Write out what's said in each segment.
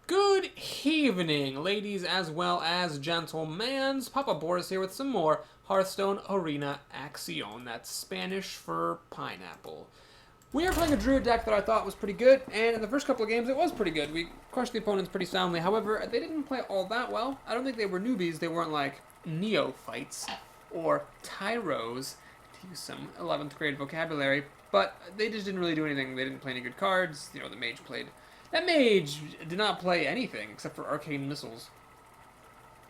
Good evening, ladies as well as gentlemen. Papa Boris here with some more Hearthstone Arena Action. That's Spanish for pineapple. We are playing a Druid deck that I thought was pretty good, and in the first couple of games it was pretty good. We crushed the opponents pretty soundly. However, they didn't play all that well. I don't think they were newbies. They weren't like neophytes or tyros, to use some 11th grade vocabulary, but they just didn't really do anything. They didn't play any good cards. You know, the mage played... That mage did not play anything except for arcane missiles.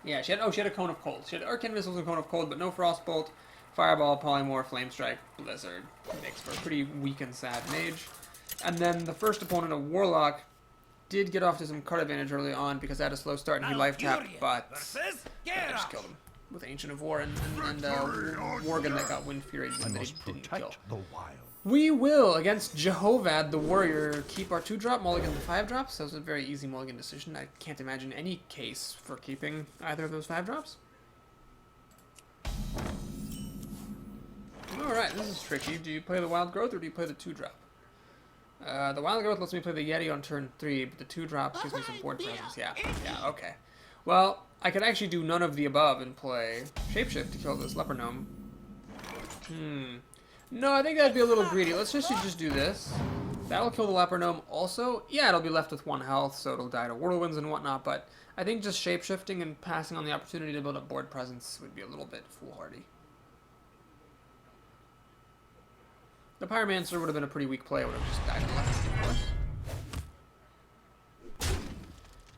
Yeah, she had a Cone of Cold. She had arcane missiles and Cone of Cold, but no Frostbolt, Fireball, Polymorph, Flame Strike, Blizzard. Makes for a pretty weak and sad mage. And then the first opponent, a Warlock, did get off to some card advantage early on because I had a slow start and he life tapped, but I just killed him with Ancient of War and Worgen that got Wind Fury that he didn't kill. We will, against Jehovad the Warrior, keep our 2-drop, mulligan to 5-drops. That was a very easy mulligan decision. I can't imagine any case for keeping either of those 5-drops. Alright, this is tricky. Do you play the Wild Growth or do you play the 2-drop? The Wild Growth lets me play the Yeti on turn 3, but the 2-drop gives me some board presence. Yeah, okay. Well, I could actually do none of the above and play Shapeshift to kill this Leper Gnome. No, I think that'd be a little greedy. Let's just do this. That'll kill the Leper Gnome also. Yeah, it'll be left with 1 health, so it'll die to Whirlwinds and whatnot, but I think just shapeshifting and passing on the opportunity to build up board presence would be a little bit foolhardy. The Pyromancer would have been a pretty weak play. I would have just died to left, of course.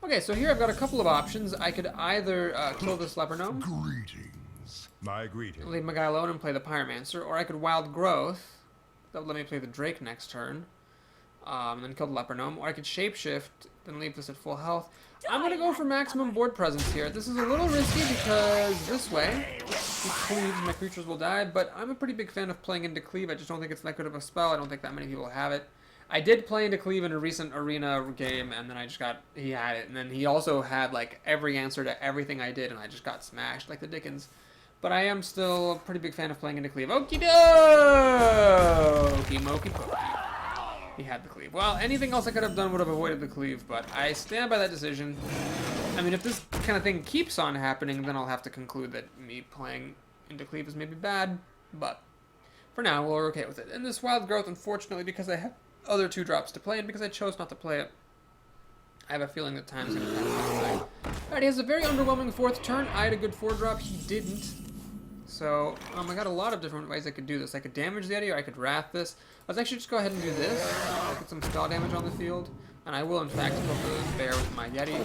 Okay, so here I've got a couple of options. I could either kill this Leper Gnome. My greetings. Leave my guy alone and play the Pyromancer, or I could Wild Growth. That would let me play the Drake next turn, and then kill the Leper Gnome. Or I could Shapeshift, then leave this at full health. I'm going to go for maximum board presence here. This is a little risky because this way, he cleaves, my creatures will die, but I'm a pretty big fan of playing into Cleave. I just don't think it's that good of a spell. I don't think that many people have it. I did play into Cleave in a recent arena game, and then I just got... He had it, and then he also had, like, every answer to everything I did, and I just got smashed like the Dickens. But I am still a pretty big fan of playing into Cleave. Okie dokie, mokey pokey. He had the Cleave. Well, anything else I could have done would have avoided the Cleave, but I stand by that decision. I mean, if this kind of thing keeps on happening, then I'll have to conclude that me playing into Cleave is maybe bad, but for now, we're okay with it. And this Wild Growth, unfortunately, because I have other 2-drops to play, and because I chose not to play it, I have a feeling that time's going to pass by. Alright, he has a very underwhelming 4th turn. I had a good 4-drop. He didn't. So, I got a lot of different ways I could do this. I could damage the Yeti, or I could Wrath this. Let's actually just go ahead and do this. Get some spell damage on the field. And I will, in fact, kill the bear with my Yeti.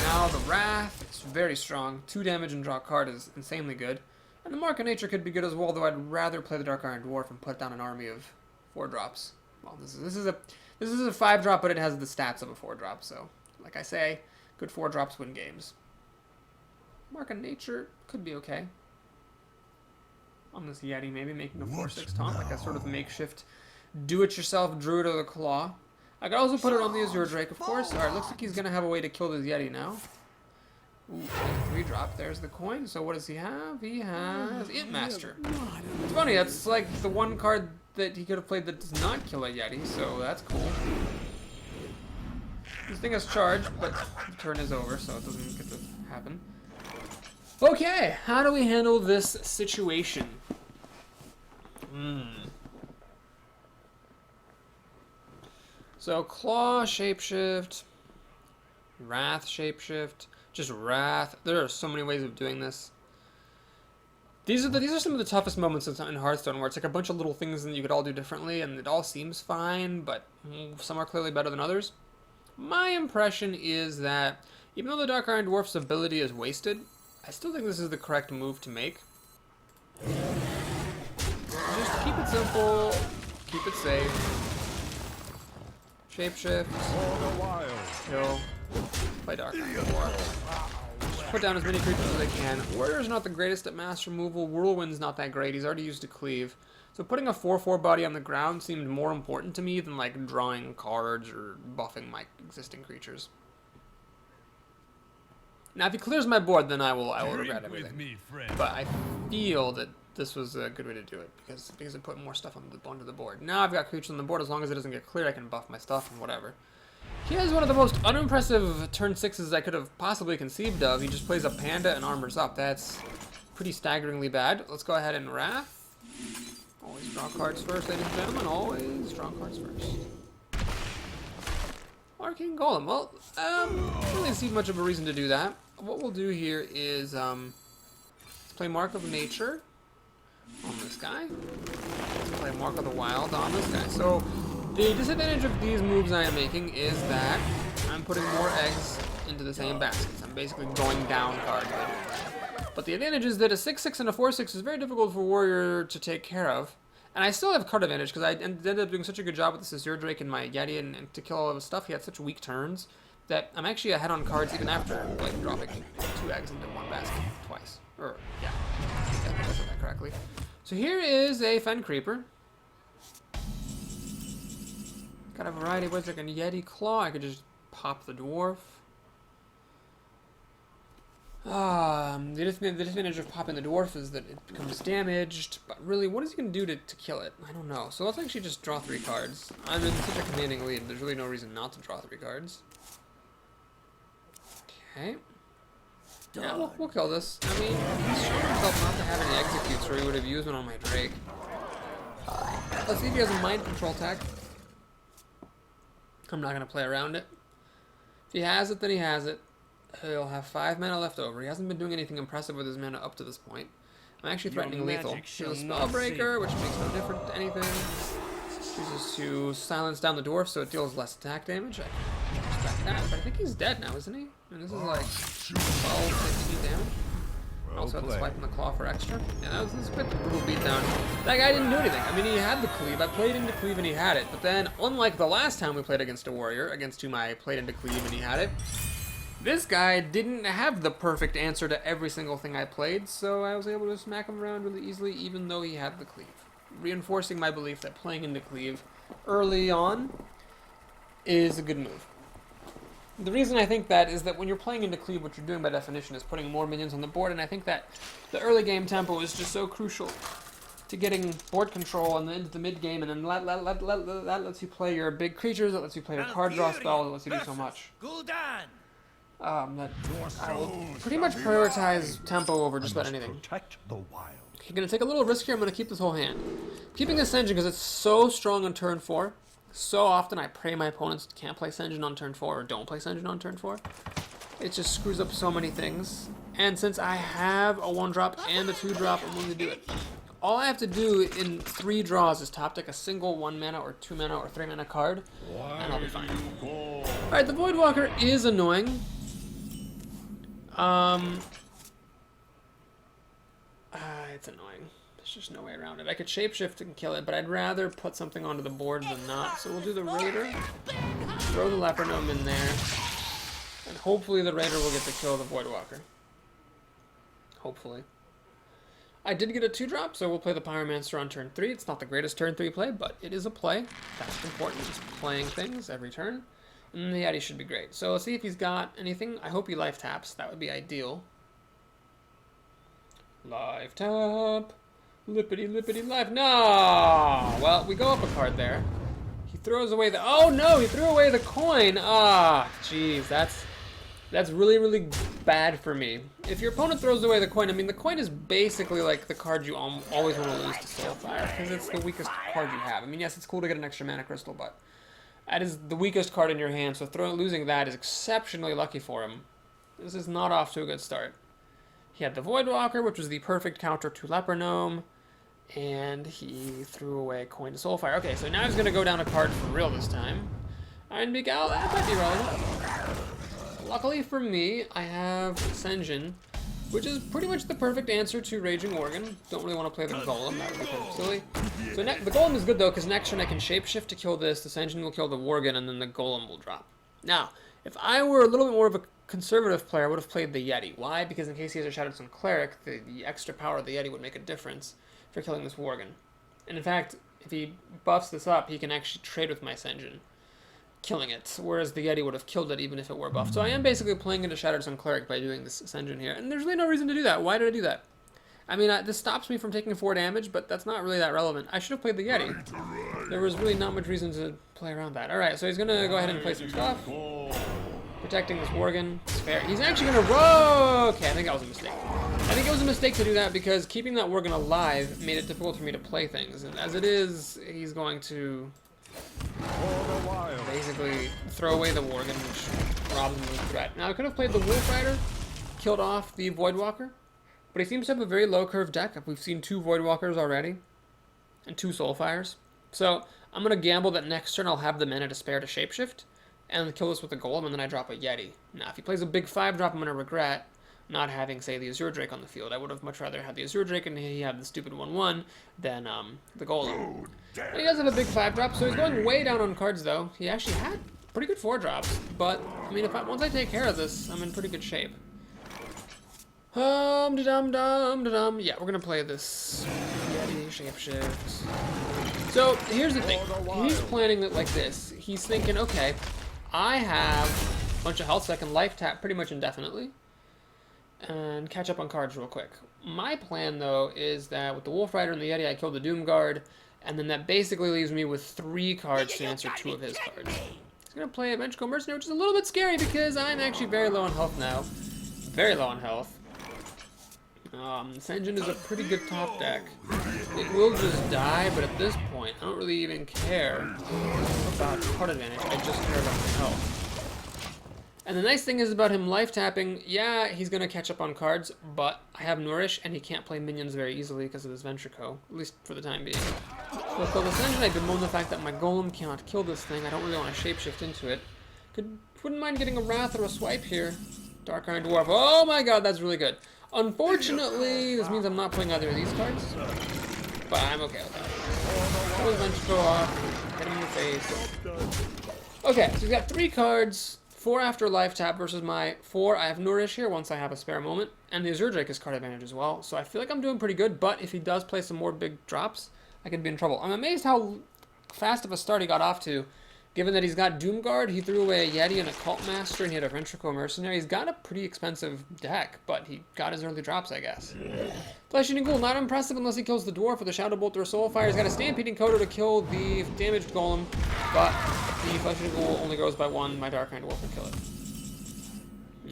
Now, the Wrath, it's very strong. 2 damage and draw a card is insanely good. And the Mark of Nature could be good as well, though I'd rather play the Dark Iron Dwarf and put down an army of 4-drops. Well, this is a 5-drop, but it has the stats of a 4-drop, so, like I say, good 4-drops win games. Mark of Nature could be okay. On this Yeti, maybe making a 4/6 taunt, like a sort of makeshift do-it-yourself Druid of the Claw. I could also put it on the Azure Drake, of course. Alright, looks like he's going to have a way to kill this Yeti now. Ooh, 3-drop. There's the coin. So what does he have? He has Imp Master. It's funny, that's like the one card that he could have played that does not kill a Yeti, so that's cool. This thing has charged, but the turn is over, so it doesn't get to happen. Okay, how do we handle this situation? So, Claw, Shapeshift, Wrath, Shapeshift, just Wrath. There are so many ways of doing this. These are some of the toughest moments in Hearthstone, where it's like a bunch of little things that you could all do differently, and it all seems fine, but some are clearly better than others. My impression is that, even though the Dark Iron Dwarf's ability is wasted, I still think this is the correct move to make. Just keep it simple, keep it safe. Shapeshift, kill, play Dark Iron Dwarf. Just put down as many creatures as I can. Warrior's not the greatest at mass removal, Whirlwind's not that great, he's already used a Cleave. So putting a 4/4 body on the ground seemed more important to me than like drawing cards or buffing my existing creatures. Now, if he clears my board, then I will regret everything. But I feel that this was a good way to do it because it put more stuff onto the board. Now I've got creatures on the board. As long as it doesn't get cleared, I can buff my stuff and whatever. He has one of the most unimpressive turn 6s I could have possibly conceived of. He just plays a panda and armors up. That's pretty staggeringly bad. Let's go ahead and Wrath. Always draw cards first, ladies and gentlemen. Always draw cards first. Arcane Golem. Well, I don't really see much of a reason to do that. What we'll do here is let's play Mark of Nature on this guy. Let's play Mark of the Wild on this guy. So the disadvantage of these moves I am making is that I'm putting more eggs into the same baskets. I'm basically going down cards by doing that. But the advantage is that a 6/6 and a 4/6 is very difficult for Warrior to take care of. And I still have card advantage because I ended up doing such a good job with the Azure Drake and my Yeti and to kill all of his stuff. He had such weak turns that I'm actually ahead on cards even after like dropping 2 eggs into one basket twice. Or, yeah, I think I said that correctly. So here is a Fen Creeper. Got a variety of ways like a Yeti Claw. I could just pop the Dwarf. The disadvantage of popping the Dwarf is that it becomes damaged, but really, what is he going to do to kill it? I don't know. So let's actually just draw 3 cards. I'm in such a commanding lead, there's really no reason not to draw 3 cards. Okay. Yeah, we'll kill this. I mean, he's shown himself not to have any executes, or he would have used one on my Drake. Let's see if he has a Mind Control tech. I'm not going to play around it. If he has it, then he has it. He'll have 5 mana left over. He hasn't been doing anything impressive with his mana up to this point. I'm actually threatening lethal. He's a Spellbreaker, which makes no difference to anything. Chooses to silence down the Dwarf so it deals less attack damage. I can respect that, but I think he's dead now, isn't he? And this is like 12, 15 damage. Also had to swipe in the claw for extra. Yeah, this is quite the brutal beatdown. That guy didn't do anything. I mean, he had the cleave. I played into cleave and he had it. But then, unlike the last time we played against a warrior, against whom I played into cleave and he had it, this guy didn't have the perfect answer to every single thing I played, so I was able to smack him around really easily, even though he had the cleave. Reinforcing my belief that playing into cleave early on is a good move. The reason I think that is that when you're playing into cleave, what you're doing by definition is putting more minions on the board, and I think that the early game tempo is just so crucial to getting board control and then into the mid game, and then that lets you play your big creatures, that lets you play your card draw spells, that lets you do so much. That I will pretty much prioritize tempo over just about anything. Protect the wild. You're going to take a little risk here. I'm going to keep this whole hand. Keeping Ascension because it's so strong on turn 4. So often I pray my opponents can't play Ascension on turn 4 or don't play Ascension on turn 4. It just screws up so many things. And since I have a 1-drop and a 2-drop, I'm willing to do it. All I have to do in 3 draws is top deck a single 1 mana or 2 mana or 3 mana card, and I'll be fine. Alright, the Voidwalker is annoying. It's annoying. There's just no way around it. I could shapeshift and kill it, but I'd rather put something onto the board than not. So we'll do the Raider, throw the Leper Gnome in there, and hopefully the Raider will get to kill the Voidwalker. Hopefully. I did get a 2-drop, so we'll play the Pyromancer on turn 3. It's not the greatest turn 3 play, but it is a play. That's important, just playing things every turn. And the Yeti should be great. So let's see if he's got anything. I hope he life taps. That would be ideal. Life tap. Lippity lippity life. No! Well, we go up a card there. He throws away the... Oh no! He threw away the coin! Ah, jeez. That's really, really bad for me. If your opponent throws away the coin, I mean, the coin is basically like the card you always want to lose to Soulfire, because it's the weakest card you have. I mean, yes, it's cool to get an extra mana crystal, but that is the weakest card in your hand, so losing that is exceptionally lucky for him. This is not off to a good start. He had the Voidwalker, which was the perfect counter to Leper Gnome, and he threw away a coin to Soulfire. Okay, so now he's going to go down a card for real this time. Iron Beak Owl, that might be relevant. Luckily for me, I have Ascension, which is pretty much the perfect answer to Raging Organ. Don't really want to play the Golem, that would be kind of silly. So the Golem is good though, because next turn I can Shapeshift to kill this, Ascension will kill the Worgen, and then the Golem will drop. Now, if I were a little bit more of a conservative player, I would have played the Yeti. Why? Because in case he has a Shattered Stone Cleric, the extra power of the Yeti would make a difference for killing this Worgen. And in fact, if he buffs this up, he can actually trade with my Ascension, killing it, whereas the Yeti would have killed it even if it were buffed. So I am basically playing into Shattered Stone Cleric by doing this Ascension here, and there's really no reason to do that. Why did I do that? I mean, this stops me from taking 4 damage, but that's not really that relevant. I should have played the Yeti. there was really not much reason to play around that. Alright, so he's going to go ahead and play some stuff. Protecting this Worgen. It's fair. He's actually going to roll. Okay, I think that was a mistake. I think it was a mistake to do that because keeping that Worgen alive made it difficult for me to play things. And as it is, he's going to basically throw away the Worgen, which robs him of the threat. Now, I could have played the Wolf Rider, killed off the Voidwalker, but he seems to have a very low curve deck. We've seen 2 Voidwalkers already and 2 Soulfires. So I'm going to gamble that next turn I'll have the mana to spare to Shapeshift and kill this with a Golem, and then I drop a Yeti. Now, if he plays a big 5-drop, I'm going to regret not having, say, the Azure Drake on the field. I would have much rather had the Azure Drake and he had the stupid 1/1 than the Golem. But he does have a big 5-drop, so he's going way down on cards, though. He actually had pretty good 4-drops, but, I mean, once I take care of this, I'm in pretty good shape. Yeah, we're going to play this Yeti Shapeshift. So, here's the thing. He's planning it like this. He's thinking, okay, I have a bunch of health, so I can life tap pretty much indefinitely and catch up on cards real quick. My plan, though, is that with the Wolf Rider and the Yeti, I kill the Doom Guard, and then that basically leaves me with 3 cards to answer 2 of his cards. He's going to play a Vengeful Mercenary, which is a little bit scary because I'm actually very low on health now. Very low on health. Senjin is a pretty good top deck. It will just die, but at this point, I don't really even care about card advantage. I just care about my health. And the nice thing is about him life tapping, yeah, he's going to catch up on cards, but I have Nourish, and he can't play minions very easily because of his Ventrico, at least for the time being. With the Senjin, I bemoan the fact that my Golem cannot kill this thing. I don't really want to shapeshift into it. Wouldn't mind getting a Wrath or a Swipe here. Dark Iron Dwarf. Oh my god, that's really good. Unfortunately, this means I'm not playing either of these cards, but I'm okay with that. Pull the Ventrico off, hit him in the face. Okay, so we've got 3 cards, 4 after life tap versus my 4. I have Nourish here once I have a spare moment, and the Azure Drake is card advantage as well, so I feel like I'm doing pretty good, but if he does play some more big drops, I could be in trouble. I'm amazed how fast of a start he got off to. Given that he's got Doomguard, he threw away a Yeti and a Cult Master, and he had a Ventrico Mercenary. He's got a pretty expensive deck, but he got his early drops, I guess. Flesh-Eating Ghoul, not impressive unless he kills the Dwarf with a Shadow Bolt or a Soulfire. He's got a Stampeding Coder to kill the damaged Golem, but the Flesh-Eating Ghoul only grows by 1. My Dark Iron Dwarf will kill it.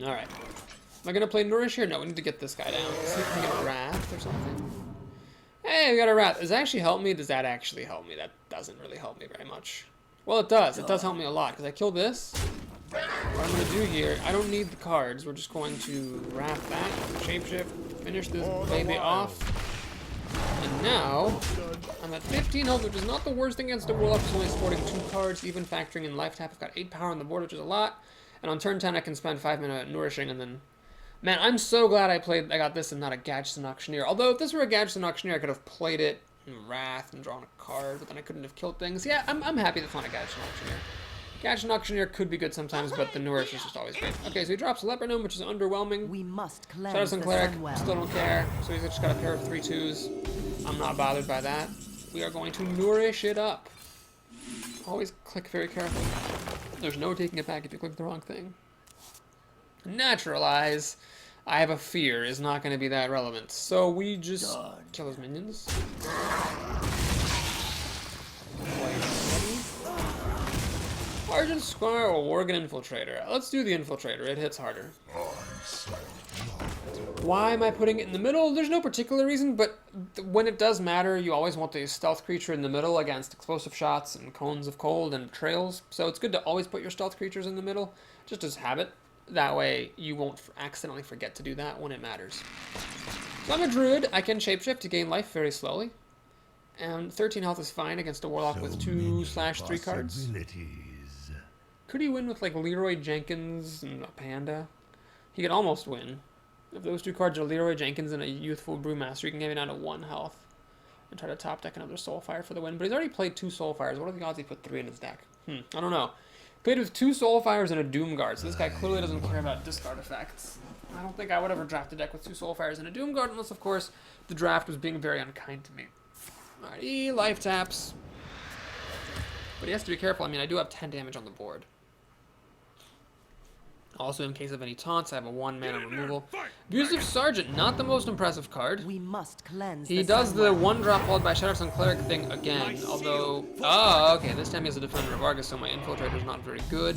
Alright. Am I going to play Nourish here? No, we need to get this guy down. See if we can get a Wrath or something. Hey, we got a Wrath. Does that actually help me? Does that actually help me? That doesn't really help me very much. Well, it does. It does help me a lot, because I kill this. What I'm going to do here, I don't need the cards. We're just going to Wrath that, Shapeshift, finish this baby off. And now, I'm at 15 health, which is not the worst thing against a Warlock who's only sporting 2 cards, even factoring in life tap. I've got 8 power on the board, which is a lot. And on turn 10, I can spend 5 mana nourishing, and then... Man, I'm so glad I got this and not a Gadgetzan Auctioneer. Although, if this were a Gadgetzan Auctioneer, I could have played it Wrath and drawn a card, but then I couldn't have killed things. Yeah, I'm happy that's not a Gadgetzan Auctioneer. Gadgetzan Auctioneer could be good sometimes, but the Nourish is just always great. Okay, so he drops a Leper Gnome, which is underwhelming. We must cleanse Shadow Cleric, still don't care. So he's just got a pair of 3/2s. I'm not bothered by that. We are going to Nourish it up. Always click very carefully. There's no taking it back if you click the wrong thing. Naturalize. I have a fear is not going to be that relevant. So we just kill his minions. Argent Squire or Worgen Infiltrator. Let's do the Infiltrator. It hits harder. Why am I putting it in the middle? There's no particular reason, but when it does matter, you always want the stealth creature in the middle against explosive shots and cones of cold and trails. So it's good to always put your stealth creatures in the middle, just as habit. That way, you won't accidentally forget to do that when it matters. So I'm a Druid. I can shapeshift to gain life very slowly. And 13 health is fine against a Warlock with 2/3 cards. Could he win with, like, Leroy Jenkins and a Panda? He could almost win. If those 2 cards are Leroy Jenkins and a Youthful Brewmaster, you can get me down to 1 health. And try to top deck another Soulfire for the win. But he's already played 2 Soulfires. What are the odds he put 3 in his deck? I don't know. Played with 2 Soulfires and a Doomguard, so this guy clearly doesn't care about discard effects. I don't think I would ever draft a deck with 2 Soulfires and a Doomguard, unless, of course, the draft was being very unkind to me. Alright, he life taps. But he has to be careful. I mean, I do have 10 damage on the board. Also, in case of any taunts, I have a 1-mana removal. Abusive Sergeant, not the most impressive card. We must cleanse He the does the Sunwell. 1-drop followed by Shadow Sun Cleric thing again, although... Oh, okay, this time he has a Defender of Argus, so my Infiltrator's not very good.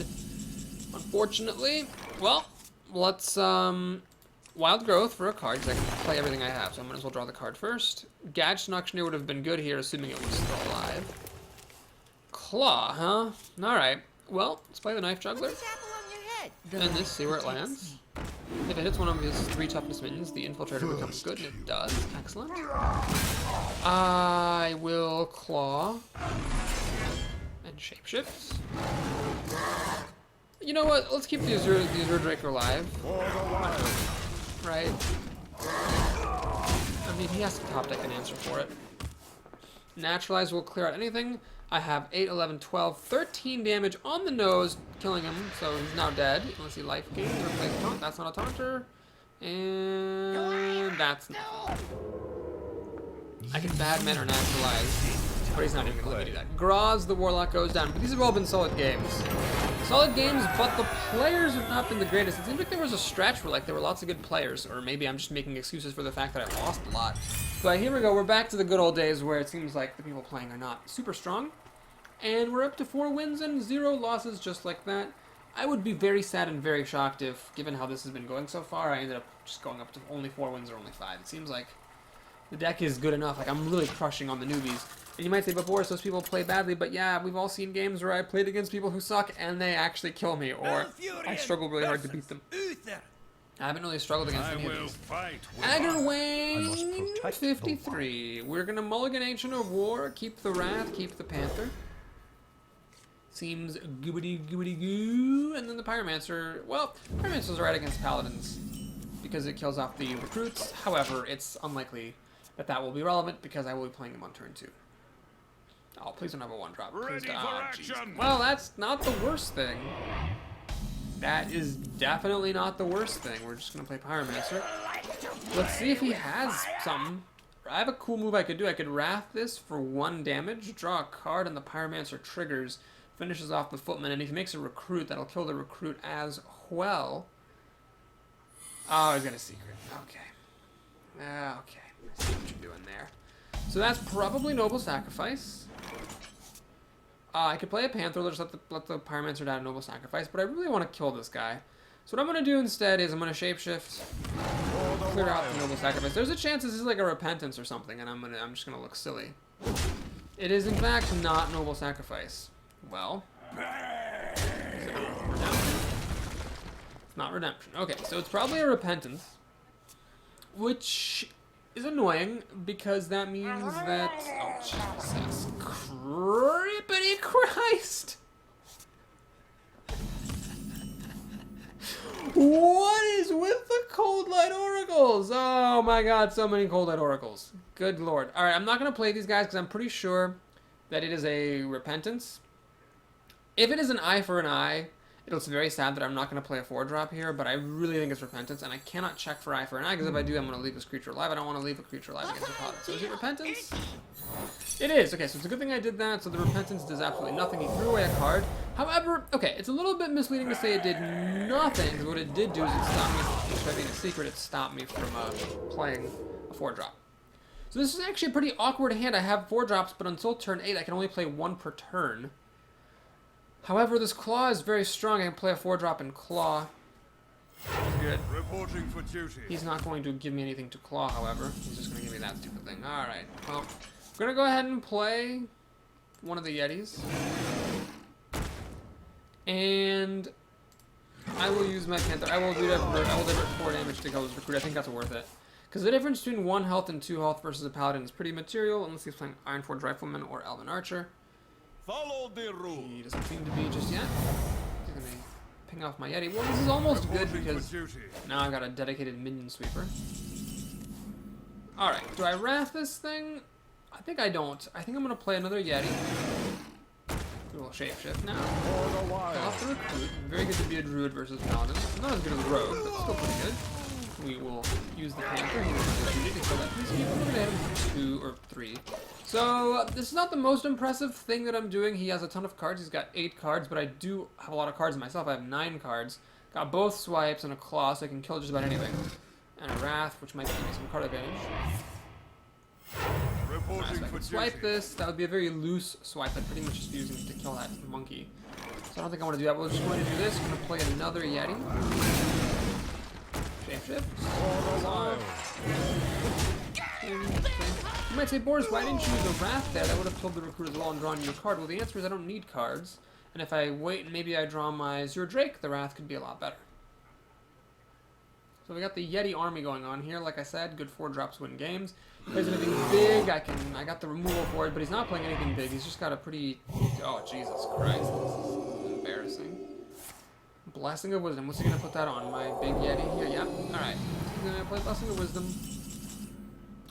Unfortunately. Well, let's, Wild Growth for a card, because I can play everything I have, so I might as well draw the card first. Gadgeon Auctioneer would have been good here, assuming it was still alive. Claw, huh? Alright. Well, let's play the Knife Juggler. And this, see where it lands. If it hits one of his 3 toughness minions, the Infiltrator becomes good, and it does. Excellent. I will Claw. And Shapeshift. You know what? Let's keep the Azure Drake alive. Right? I mean, he has to top deck an answer for it. Naturalize will clear out anything. I have 8, 11, 12, 13 damage on the nose, killing him, so he's now dead. Unless he life gains or plays a taunt. That's not a taunter. And that's not. I can bad man or naturalize, but he's not even going to let me do that. Graz the Warlock goes down, but these have all been solid games. Solid games, but the players have not been the greatest. It seems like there was a stretch where there were lots of good players, or maybe I'm just making excuses for the fact that I lost a lot. But here we go, we're back to the good old days where it seems like the people playing are not super strong. And we're up to 4 wins and 0 losses just like that. I would be very sad and very shocked if, given how this has been going so far, I ended up just going up to only 4 wins or only 5. It seems like the deck is good enough. Like, I'm really crushing on the newbies. And you might say, but Boris, those people play badly. But yeah, we've all seen games where I played against people who suck and they actually kill me, or I struggle really hard to beat them. I haven't really struggled against any of these. Aggerwing 53. We're going to mulligan Ancient of War, keep the Wrath, keep the Panther. Seems goobity-goobity-goo. And then the Pyromancer. Well, Pyromancer's right against Paladins because it kills off the recruits. However, it's unlikely that that will be relevant because I will be playing him on turn 2. Oh, please don't have a 1-drop. Well, that's not the worst thing. That is definitely not the worst thing. We're just going to play Pyromancer. Let's see if he has something. I have a cool move I could do. I could Wrath this for 1 damage, draw a card, and the Pyromancer triggers, finishes off the Footman, and if he makes a recruit, that'll kill the recruit as well. Oh, he's got a secret. Okay. Okay. I see what you're doing there. So that's probably Noble Sacrifice. I could play a Panther, just let the Pyromancer die to Noble Sacrifice, but I really want to kill this guy. So what I'm going to do instead is I'm going to Shapeshift, clear out the Noble Sacrifice. There's a chance this is like a Repentance or something, and I'm just going to look silly. It is in fact not Noble Sacrifice. Well, is it Redemption? It's not Redemption. Okay, so it's probably a Repentance, which is annoying because that means that... Oh, Jesus Crippity Christ! What is with the Cold Light Oracles? Oh my god, so many Cold Light Oracles. Good lord. Alright, I'm not going to play these guys because I'm pretty sure that it is a Repentance. If it is an eye for an eye, it's very sad that I'm not going to play a 4-drop here, but I really think it's Repentance, and I cannot check for eye for an eye, because if I do, I'm going to leave this creature alive. I don't want to leave a creature alive against a paladin. So is it Repentance? It is. Okay, so it's a good thing I did that. So the Repentance does absolutely nothing. He threw away a card. However, okay, it's a little bit misleading to say it did nothing, because what it did do is it stopped me, despite being a secret, it stopped me from playing a 4-drop. So this is actually a pretty awkward hand. I have 4-drops, but until turn 8, I can only play 1 per turn. However, this Claw is very strong. I can play a 4-drop and Claw. Good. Reporting for duty. He's not going to give me anything to Claw, however. He's just going to give me that stupid thing. Alright, well, I'm going to go ahead and play one of the Yetis. And I will use my Panther. I will divert 4 damage to kill this recruit. I think that's worth it. Because the difference between 1 health and 2 health versus a Paladin is pretty material, unless he's playing Ironforge Rifleman or Elven Archer. Follow the rule. He doesn't seem to be just yet. He's going to ping off my Yeti. Well, this is almost good because now I've got a dedicated minion sweeper. Alright, do I Wrath this thing? I think I don't. I think I'm going to play another Yeti. Do a little Shapeshift now. Off the recruit. Very good to be a Druid versus Paladin. Not as good as a Rogue, but still pretty good. We will use the Panther. He will shoot it and kill that piece. We're going to hit him for 2 or 3. So, this is not the most impressive thing that I'm doing. He has a ton of cards. He's got 8 cards, but I do have a lot of cards myself. I have 9 cards. Got both swipes and a claw, so I can kill just about anything. And a wrath, which might give me some card advantage. Reporting So I for can swipe duty. this. That would be a very loose swipe. I'd pretty much just be using it to kill that monkey. So I don't think I want to do that. We're just going to do this. We're going to play another Yeti. Shapeshift. You might say, Boris, why didn't you use a Wrath there? That would have killed the recruit as well and drawn you a card. Well, the answer is I don't need cards. And if I wait and maybe I draw my Zero Drake, the Wrath could be a lot better. So we got the Yeti army going on here. Like I said, good 4-drops win games. If there's anything big, I got the removal for it, but he's not playing anything big. He's just got a pretty... Oh, Jesus Christ. This is embarrassing. Blessing of Wisdom. What's he going to put that on? My big Yeti here? Yep. Alright. He's going to play Blessing of Wisdom.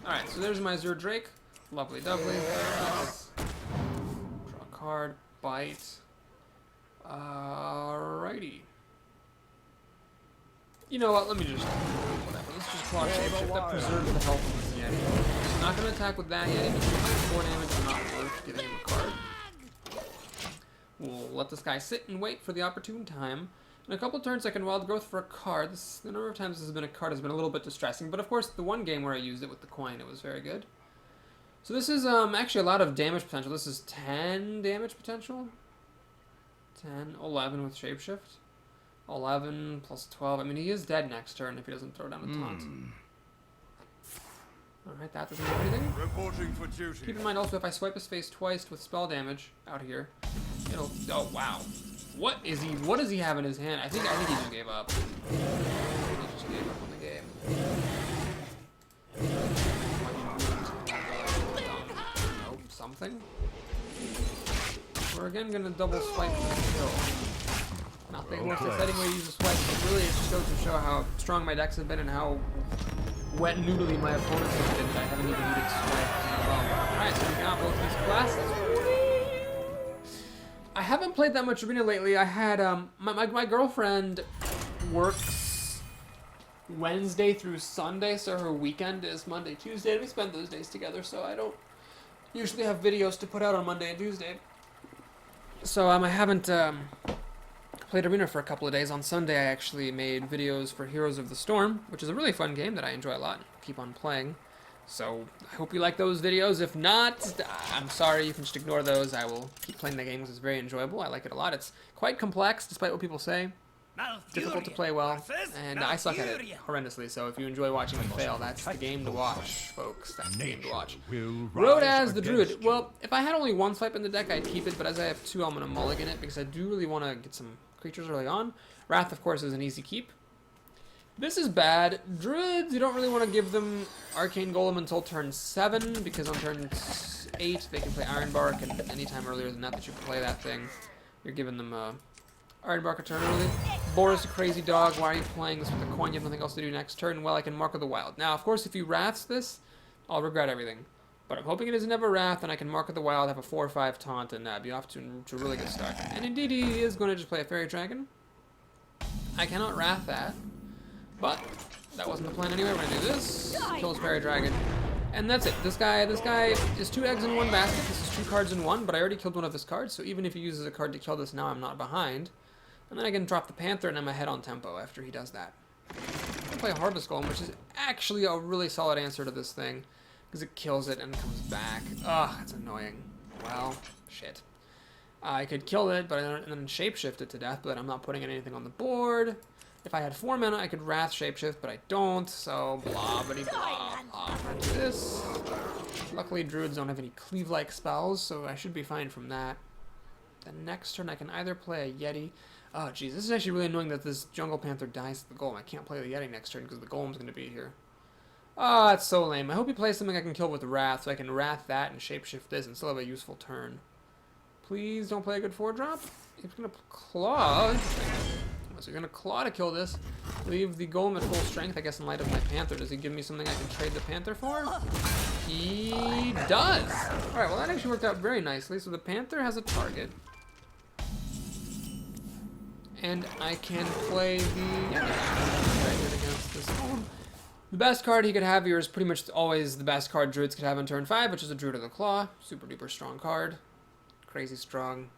Alright, so there's my Zero Drake. Lovely, lovely. Nice. Draw a card. Bite. Alrighty. You know what? Let me just... Whatever. Let's just claw Shapeshift. That preserves the health of this Yeti. I'm not going to attack with that Yeti because 4 damage is not worth giving him a card. We'll let this guy sit and wait for the opportune time. In a couple turns, I can Wild Growth for a card. The number of times this has been a card has been a little bit distressing, but of course, the one game where I used it with the coin, it was very good. So this is actually a lot of damage potential. This is 10 damage potential. 10, 11 with Shapeshift. 11 plus 12. I mean, he is dead next turn if he doesn't throw down a taunt. Alright, that doesn't do anything. Reporting for duty. Keep in mind also, if I swipe his face twice with spell damage out here, it'll... Oh, wow. What does he have in his hand? I think he just gave up. I think he just gave up on the game. Nope, something. We're again gonna double swipe for the kill. Nothing the most exciting way to use a swipe, but really it just goes to show how strong my decks have been and how wet noodly my opponents have been. I haven't even needed swipe. Alright, so we got both these classes. I haven't played that much Arena lately. I had, my girlfriend works Wednesday through Sunday, so her weekend is Monday, Tuesday, and we spend those days together, so I don't usually have videos to put out on Monday and Tuesday. So, I haven't, played Arena for a couple of days. On Sunday, I actually made videos for Heroes of the Storm, which is a really fun game that I enjoy a lot and keep on playing. So, I hope you like those videos. If not, I'm sorry, you can just ignore those. I will keep playing the game because it's very enjoyable. I like it a lot. It's quite complex, despite what people say. Difficult to play well, and I suck at it horrendously, so if you enjoy watching me fail, that's the game to watch, folks. That's the game to watch. Road as the Druid. Well, if I had only one swipe in the deck, I'd keep it, but as I have 2, I'm going to mulligan it, because I do really want to get some creatures early on. Wrath, of course, is an easy keep. This is bad. Druids, you don't really want to give them Arcane Golem until turn 7, because on turn 8, they can play Ironbark, and anytime earlier than that you play that thing, you're giving them Ironbark a turn early. Boris, a crazy dog. Why are you playing this with a coin? You have nothing else to do next turn. Well, I can Mark of the Wild. Now, of course, if you Wraths this, I'll regret everything. But I'm hoping it is never Wrath, and I can Mark of the Wild, have a 4 or 5 taunt, and be off to a really good start. And indeed, he is going to just play a Fairy Dragon. I cannot Wrath that. But that wasn't the plan anyway. We're going to do this. Kill his Fairy Dragon. And that's it. This guy is 2 eggs in 1 basket. This is 2 cards in 1, but I already killed one of his cards, so even if he uses a card to kill this now, I'm not behind. And then I can drop the Panther and I'm ahead on tempo after he does that. I'm gonna play Harvest Golem, which is actually a really solid answer to this thing, because it kills it and comes back. Ugh, that's annoying. Well, shit. I could kill it, but and then shapeshift it to death, but I'm not putting anything on the board. If I had 4 mana, I could Wrath Shapeshift, but I don't, so blah, bitty, blah, blah. I'm gonna do this. Luckily, Druids don't have any Cleave-like spells, so I should be fine from that. The next turn, I can either play a Yeti. Oh, jeez, this is actually really annoying that this Jungle Panther dies to the Golem. I can't play the Yeti next turn because the Golem's going to be here. Oh, that's so lame. I hope he plays something I can kill with Wrath, so I can Wrath that and Shapeshift this and still have a useful turn. Please don't play a good 4-drop. He's going to Claw. Interesting. So you're going to Claw to kill this. Leave the Golem at full strength, I guess, in light of my Panther. Does he give me something I can trade the Panther for? He does! Alright, well that actually worked out very nicely. So the Panther has a target. And I can play the against this Golem. The best card he could have here is pretty much always the best card Druids could have on turn 5, which is a Druid of the Claw. Super duper strong card. Crazy strong.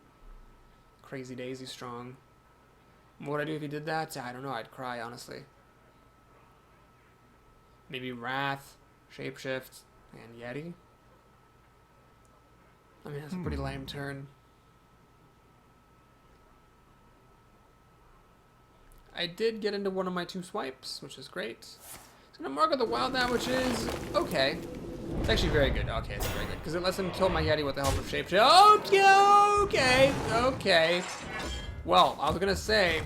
Crazy daisy strong. What would I do if he did that? I don't know. I'd cry, honestly. Maybe Wrath, Shapeshift, and Yeti. I mean, that's a pretty lame turn. I did get into one of my 2 swipes, which is great. It's going to mark out the wild that, which is okay. It's actually very good. Okay, it's very good. Because it lets him kill my Yeti with the help of Shapeshift. Okay. Well, I was going to say,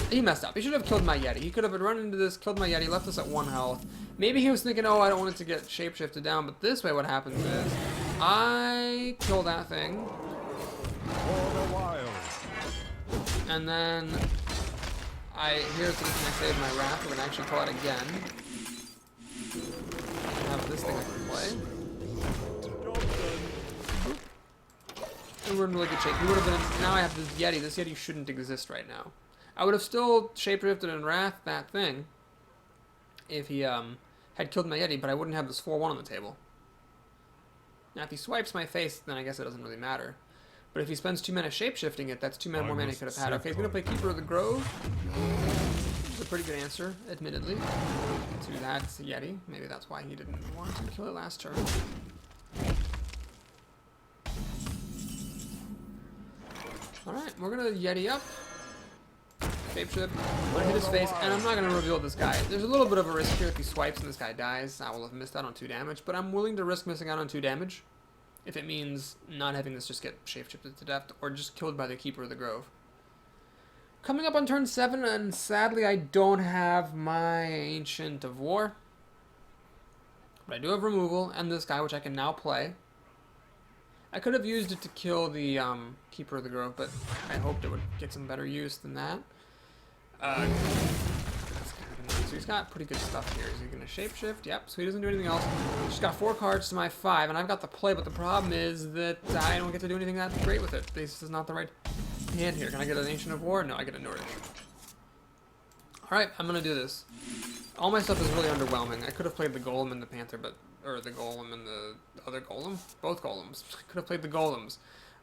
he messed up. He should have killed my Yeti. He could have run into this, killed my Yeti, left us at 1 health. Maybe he was thinking, oh, I don't want it to get shapeshifted down. But this way what happens is, I kill that thing. And then here's the reason I save my Wrath. We're going to actually call it again. I have this thing I can play. And we're in really good shape. He would have been, now I have this Yeti. This Yeti shouldn't exist right now. I would have still shapedrifted and Wrath that thing if he had killed my Yeti, but I wouldn't have this 4-1 on the table. Now if he swipes my face, then I guess it doesn't really matter. But if he spends 2 mana shapeshifting it, that's 2 mana more mana he could have had. Okay, he's going to play Keeper of the Grove. It's a pretty good answer, admittedly, to that Yeti. Maybe that's why he didn't want to kill it last turn. Alright, we're going to Yeti up. Shapeshift. I'm going to hit his face, and I'm not going to reveal this guy. There's a little bit of a risk here. If he swipes and this guy dies, I will have missed out on 2 damage, but I'm willing to risk missing out on 2 damage if it means not having this just get shapeshifted to death or just killed by the Keeper of the Grove. Coming up on turn 7, and sadly I don't have my Ancient of War. But I do have removal and this guy, which I can now play. I could have used it to kill the Keeper of the Grove, but I hoped it would get some better use than that. That's kind of annoying. So he's got pretty good stuff here. Is he going to shapeshift? Yep, so he doesn't do anything else. He's got 4 cards to my 5, and I've got the play, but the problem is that I don't get to do anything that great with it. This is not the right hand here. Can I get an Ancient of War? No, I get a Nordic. Alright, I'm going to do this. All my stuff is really underwhelming. I could have played the Golem and the Panther, but... or the Golem and the other Golem? Both Golems. I could have played the Golems,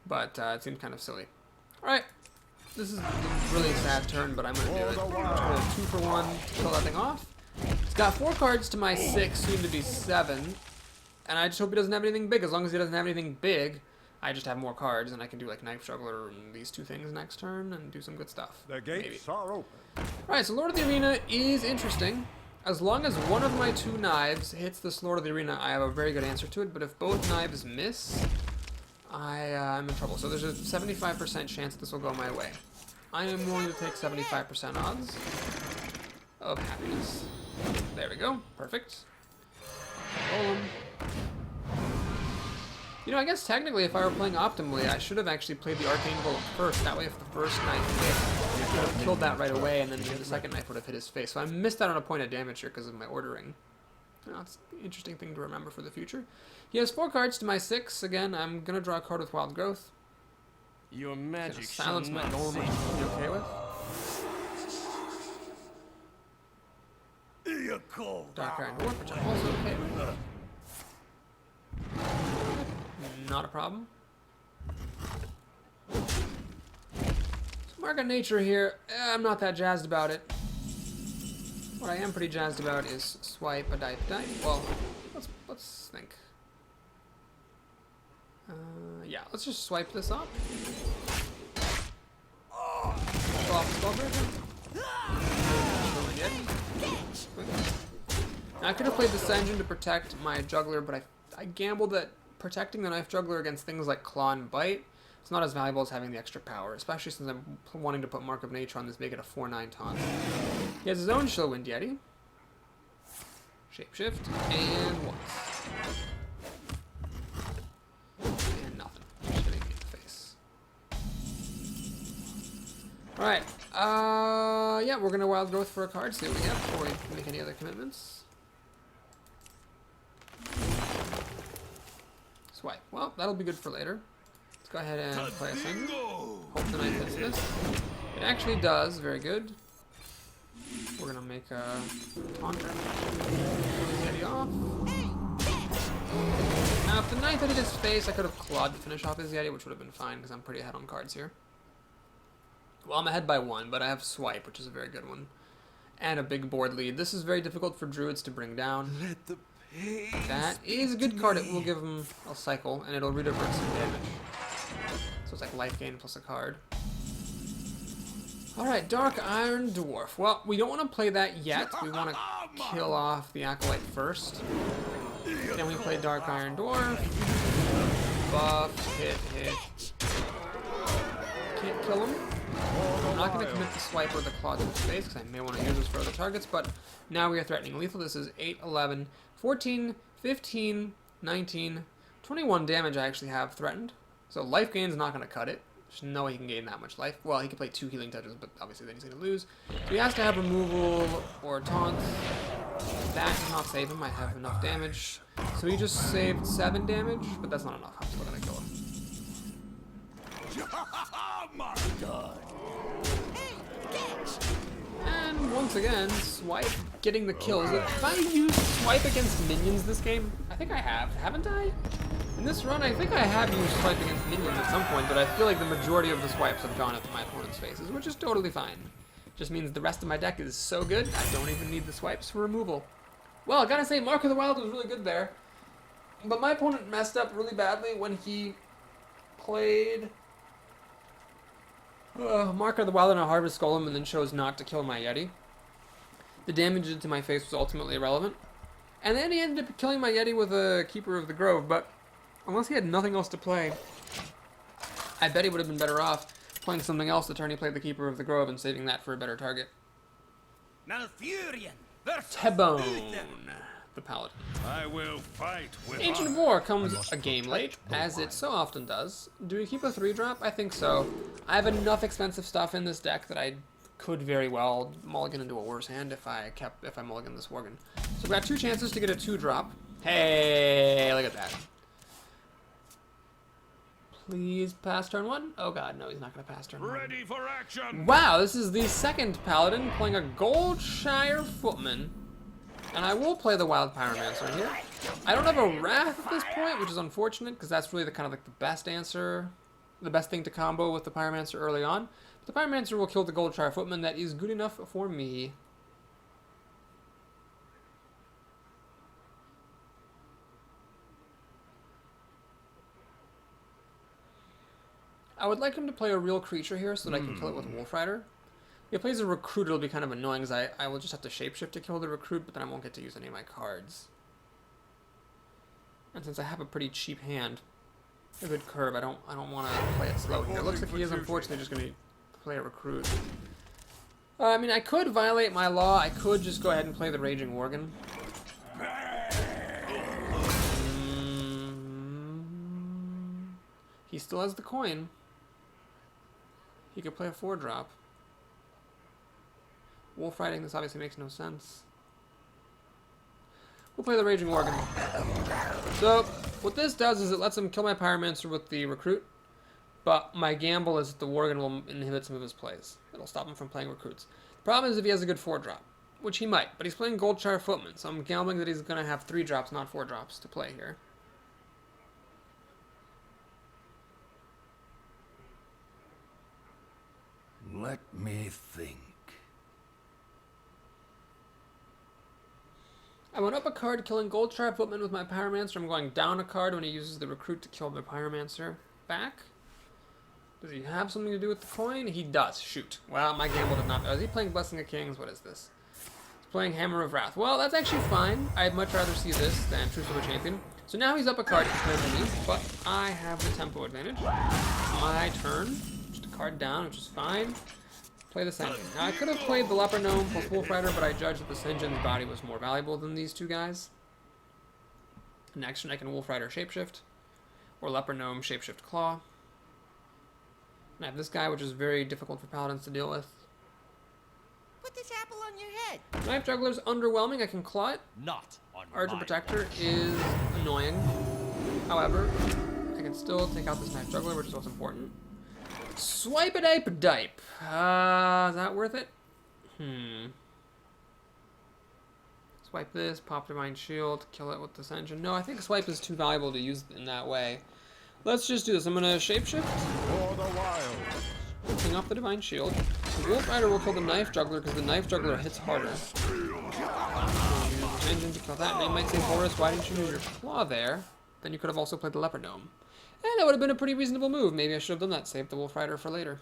but it seemed kind of silly. Alright. This is a really sad turn, but I'm going to do it. I'm going to 2 for 1 to kill that thing off. He's got 4 cards to my 6, soon to be 7. And I just hope he doesn't have anything big. As long as he doesn't have anything big, I just have more cards, and I can do like Knife Juggler and these 2 things next turn and do some good stuff. The gates are open. Alright, so Lord of the Arena is interesting. As long as one of my 2 knives hits this Lord of the Arena, I have a very good answer to it. But if both knives miss, I'm in trouble. So there's a 75% chance this will go my way. I am willing to take 75% odds of happiness. There we go. Perfect. Golem. You know, I guess technically if I were playing optimally, I should have actually played the Arcane Golem first. That way if the first knife hit, I could have killed that right away, and then the second knife would have hit his face. So I missed out on a point of damage here because of my ordering. You know, that's an interesting thing to remember for the future. He has 4 cards to my 6. Again, I'm going to draw a card with Wild Growth. Your magic silence my Golem, which I'll be okay with. Dark Iron Dwarf, which I'm also okay with. Not a problem. So Mark of Nature here, I'm not that jazzed about it. What I am pretty jazzed about is swipe a dive. Well, let's think. Yeah, let's just swipe this up. Go off the spell breaker. Now I could have played this engine to protect my juggler, but I gambled that protecting the Knife Juggler against things like Claw and Bite, it's not as valuable as having the extra power, especially since I'm wanting to put Mark of Nature on this, make it a 4/9 taunt. He has his own Shillwind Yeti. Shapeshift, and once. And nothing. Just hitting me in the face. Alright, yeah, we're gonna Wild Growth for a card, see what we get before we make any other commitments. Swipe. Well, that'll be good for later. Let's go ahead and play a Ascendant. Hope the knife hits this. It actually does. Very good. We're gonna make a taunt. Get off. Now, if the knife hit his face, I could have clawed to finish off his Yeti, which would have been fine because I'm pretty ahead on cards here. Well, I'm ahead by 1, but I have Swipe, which is a very good one. And a big board lead. This is very difficult for Druids to bring down. Let the pain That is a good card. It will give him a cycle, and it'll redivert some damage. So it's like life gain plus a card. Alright, Dark Iron Dwarf. Well, we don't want to play that yet. We want to kill off the Acolyte first. Then we play Dark Iron Dwarf. Buff, hit. Can't kill him. I'm not going to commit the Swipe or the Claw to his face, because I may want to use this for other targets, but now we are threatening lethal. This is 8, 11, 14, 15, 19, 21 damage I actually have threatened. So life gain is not going to cut it. There's no way he can gain that much life. Well, he can play 2 healing touches, but obviously then he's going to lose. So he has to have removal or taunt. That does not save him. I have enough damage. So he just saved 7 damage, but that's not enough. I'm still going to kill him. Oh my god. And once again, Swipe getting the kills. Have I used Swipe against minions this game? I think I have. Haven't I? In this run, I think I have used Swipe against minions at some point, but I feel like the majority of the swipes have gone at my opponent's faces, which is totally fine. Just means the rest of my deck is so good, I don't even need the swipes for removal. Well, I gotta say, Mark of the Wild was really good there. But my opponent messed up really badly when he played Mark of the Wild on a Harvest Golem and then chose not to kill my Yeti. The damage to my face was ultimately irrelevant. And then he ended up killing my Yeti with a Keeper of the Grove, but unless he had nothing else to play, I bet he would have been better off playing something else the turn he played the Keeper of the Grove and saving that for a better target. Malfurion. Tebone, the Paladin. I will fight with Ancient of War comes a game late, as it so often does. Do we keep a 3-drop? I think so. I have enough expensive stuff in this deck that I could very well mulligan into a worse hand if I mulligan this Worgen. So we got 2 chances to get a 2-drop. Hey, look at that. Please pass turn 1. Oh god, no, he's not going to pass turn 1. ready for action. Wow, this is the second Paladin playing a Goldshire Footman. And I will play the Wild Pyromancer here. I don't have a Wrath at this point, which is unfortunate, because that's really the kind of like the best answer, the best thing to combo with the Pyromancer early on. But the Pyromancer will kill the Goldshire Footman. That is good enough for me. I would like him to play a real creature here so that I can kill it with Wolf Rider. If he plays a Recruit, it'll be kind of annoying, because I will just have to Shapeshift to kill the Recruit, but then I won't get to use any of my cards. And since I have a pretty cheap hand, a good curve, I don't want to play it slow here. It looks like he is unfortunately just going to play a Recruit. I mean, I could violate my law. I could just go ahead and play the Raging Worgen. He still has the coin. He could play a 4-drop. Wolf Riding, this obviously makes no sense. We'll play the Raging Worgen. So, what this does is it lets him kill my Pyromancer with the Recruit, but my gamble is that the Worgen will inhibit some of his plays. It'll stop him from playing Recruits. The problem is if he has a good 4-drop, which he might, but he's playing Goldshire Footman, so I'm gambling that he's going to have 3 drops, not 4 drops, to play here. Let me think. I went up a card killing Goldshire Footman with my Pyromancer. I'm going down a card when he uses the Recruit to kill my Pyromancer back. Does he have something to do with the coin? He does. Shoot. Well, my gamble did not. Is he playing Blessing of Kings? What is this? He's playing Hammer of Wrath. Well, that's actually fine. I'd much rather see this than Truth of a Champion. So now he's up a card compared to me, but I have the tempo advantage. My turn. Just a card down, which is fine. Play the Senjin. Now, I could have played the Leper Gnome plus Wolf Rider, but I judged that the Senjin's body was more valuable than these 2 guys. Next turn, I can Wolf Rider Shapeshift, or Leper Gnome Shapeshift Claw. And I have this guy, which is very difficult for Paladins to deal with. Put this apple on your head. Knife Juggler's underwhelming. I can claw it. Not on Archer my Protector is annoying. However, I can still take out this Knife Juggler, which is what's important. Swipe it ape dipe. Is that worth it? Swipe this, pop Divine Shield, kill it with the Senjin. No, I think Swipe is too valuable to use in that way. Let's just do this. I'm gonna Shapeshift. For the wild. using off the Divine Shield. The Wolf Rider will kill the Knife Juggler because the Knife Juggler hits harder. Engine to kill that. Now you might say, Boris, why didn't you use your Claw there? Then you could have also played the Leopard Gnome. And that would have been a pretty reasonable move. Maybe I should have done that. Save the Wolf Rider for later.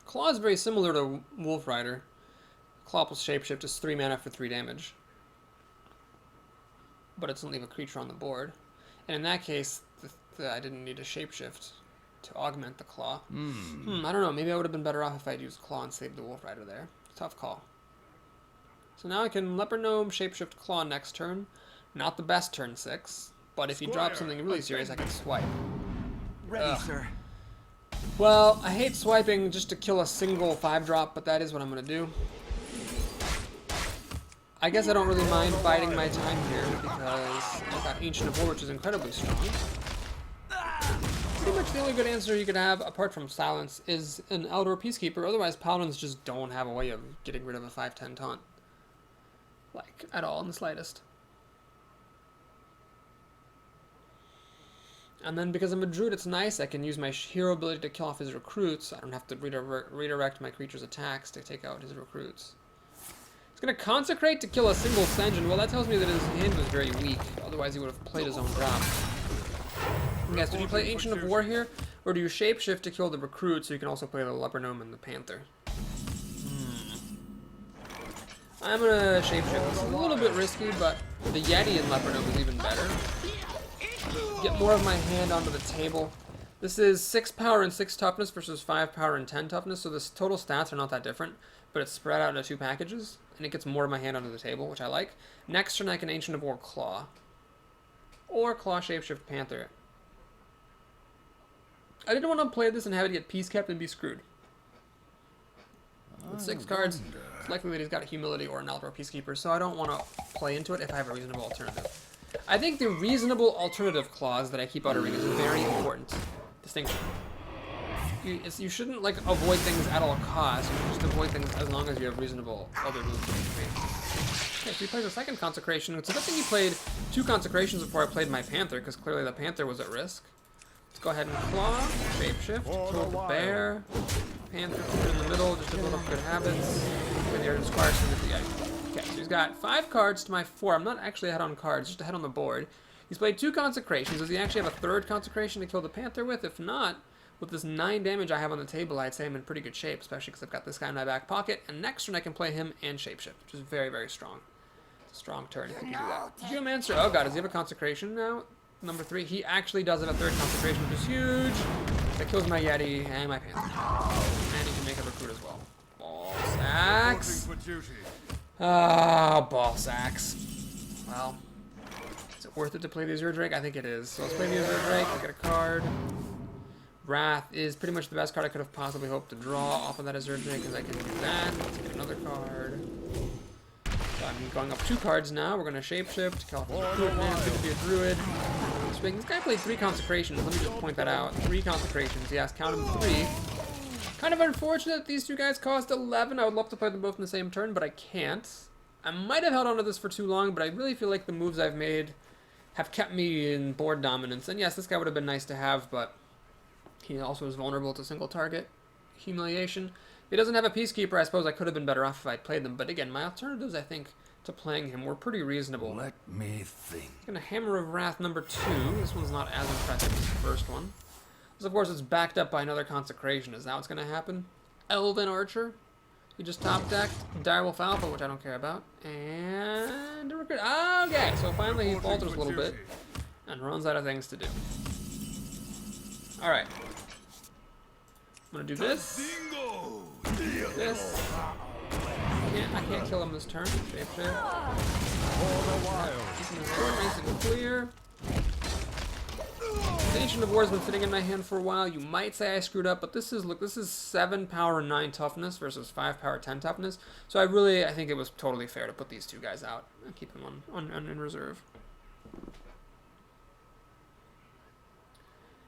Claw is very similar to Wolf Rider. Claw plus Shapeshift is 3 mana for 3 damage. But it doesn't leave a creature on the board. And in that case, I didn't need a Shapeshift to augment the Claw. I don't know. Maybe I would have been better off if I'd used Claw and saved the Wolf Rider there. Tough call. So now I can Leopard Gnome, Shapeshift, Claw next turn. Not the best turn 6. But if he drops something really serious, I can swipe. Ready, sir. Well, I hate swiping just to kill a single 5-drop, but that is what I'm going to do. I guess I don't really mind biding my time here because I've got Ancient of War, which is incredibly strong. Pretty much the only good answer you could have, apart from Silence, is an Eldor Peacekeeper. Otherwise, Paladins just don't have a way of getting rid of a 5/10 taunt. Like, at all, in the slightest. And then because I'm a Druid, it's nice. I can use my hero ability to kill off his recruits. I don't have to redirect my creature's attacks to take out his recruits. He's going to Consecrate to kill a single Sen'jin. Well, that tells me that his hand was very weak. Otherwise, he would have played his own drop. Yes, did you play Ancient of War here? Or do you Shapeshift to kill the recruit so you can also play the Leopard Gnome and the Panther? I'm going to Shapeshift. This is a little bit risky, but the Yeti and Leopard Gnome is even better. Get more of my hand onto the table. This is 6 power and 6 toughness versus 5 power and 10 toughness, so the total stats are not that different, but it's spread out into 2 packages, and it gets more of my hand onto the table, which I like. Next turn I can Ancient of War Claw. Or Claw Shapeshift Panther. I didn't want to play this and have it get peace kept and be screwed. With 6 cards, it's likely that he's got a Humility or an Eldor Peacekeeper, so I don't want to play into it if I have a reasonable alternative. I think the reasonable alternative clause that I keep uttering is a very important distinction. You shouldn't, like, avoid things at all costs. You should just avoid things as long as you have reasonable other moves to make. Okay, so he plays a second Consecration. It's a good thing he played 2 Consecrations before I played my Panther, because clearly the Panther was at risk. Let's go ahead and Claw, Shapeshift, kill the bear, Panther, keep it in the middle, just to build up good habits. With your Squire with the Yeti. Okay, so he's got 5 cards to my 4. I'm not actually ahead on cards, just ahead on the board. He's played 2 Consecrations. Does he actually have a 3rd Consecration to kill the Panther with? If not, with this 9 damage I have on the table, I'd say I'm in pretty good shape, especially because I've got this guy in my back pocket. And next turn I can play him and Shapeshift, which is very, very strong. It's a strong turn if you can do that. Geomancer, oh god, does he have a Consecration now? Number 3, he actually does have a 3rd Consecration, which is huge. That kills my Yeti and my Panther. And he can make a recruit as well. Ball sacks. Ah, ball sacks. Well, is it worth it to play the Azure Drake? I think it is. So let's play the Azure Drake. Look at a card. Wrath is pretty much the best card I could have possibly hoped to draw off of that Azure Drake, because I can do that. Let's get another card. So I'm going up 2 cards now. We're going to Shapeshift. Kill off his recruit. Man, good to be a Druid. This guy played 3 Consecrations. Let me just point that out. 3 Consecrations. Yes, count them 3. Kind of unfortunate that these 2 guys cost 11. I would love to play them both in the same turn, but I can't. I might have held on to this for too long, but I really feel like the moves I've made have kept me in board dominance. And yes, this guy would have been nice to have, but he also is vulnerable to single target humiliation. If he doesn't have a Peacekeeper, I suppose I could have been better off if I'd played them. But again, my alternatives, I think, to playing him were pretty reasonable. Let me think. I'm gonna Hammer of Wrath number 2. This one's not as impressive as the first one. This, of course, is backed up by another Consecration. Is that what's going to happen? Elven Archer. You just top decked Direwolf Alpha, which I don't care about. And a recruit. Okay, so finally he falters a little bit and runs out of things to do. Alright. I'm going to do this. This. I can't kill him this turn. Shapeshift. Keeping his board nice and clear. The Ancient of War has been sitting in my hand for a while. You might say I screwed up, but this is 7 power 9 toughness versus 5 power 10 toughness. So I think it was totally fair to put these 2 guys out and keep them in reserve.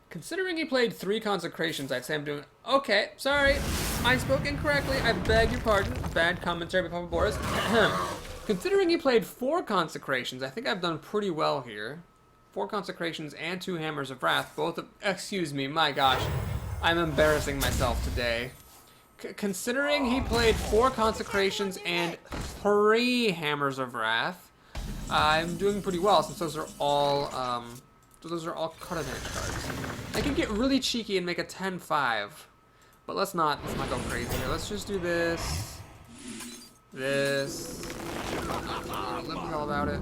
Considering he played 3 Consecrations, I'd say I'm doing okay. Sorry, I spoke incorrectly. I beg your pardon. Bad commentary by Papa Boris. Considering he played 4 Consecrations, I think I've done pretty well here. 4 Consecrations and 2 Hammers of Wrath, both of, excuse me, my gosh. I'm embarrassing myself today. Considering he played 4 Consecrations and 3 Hammers of Wrath, I'm doing pretty well since those are all card advantage cards. I could get really cheeky and make a 10-5, but let's not go crazy here. Let's just do this. This. Let me all about it.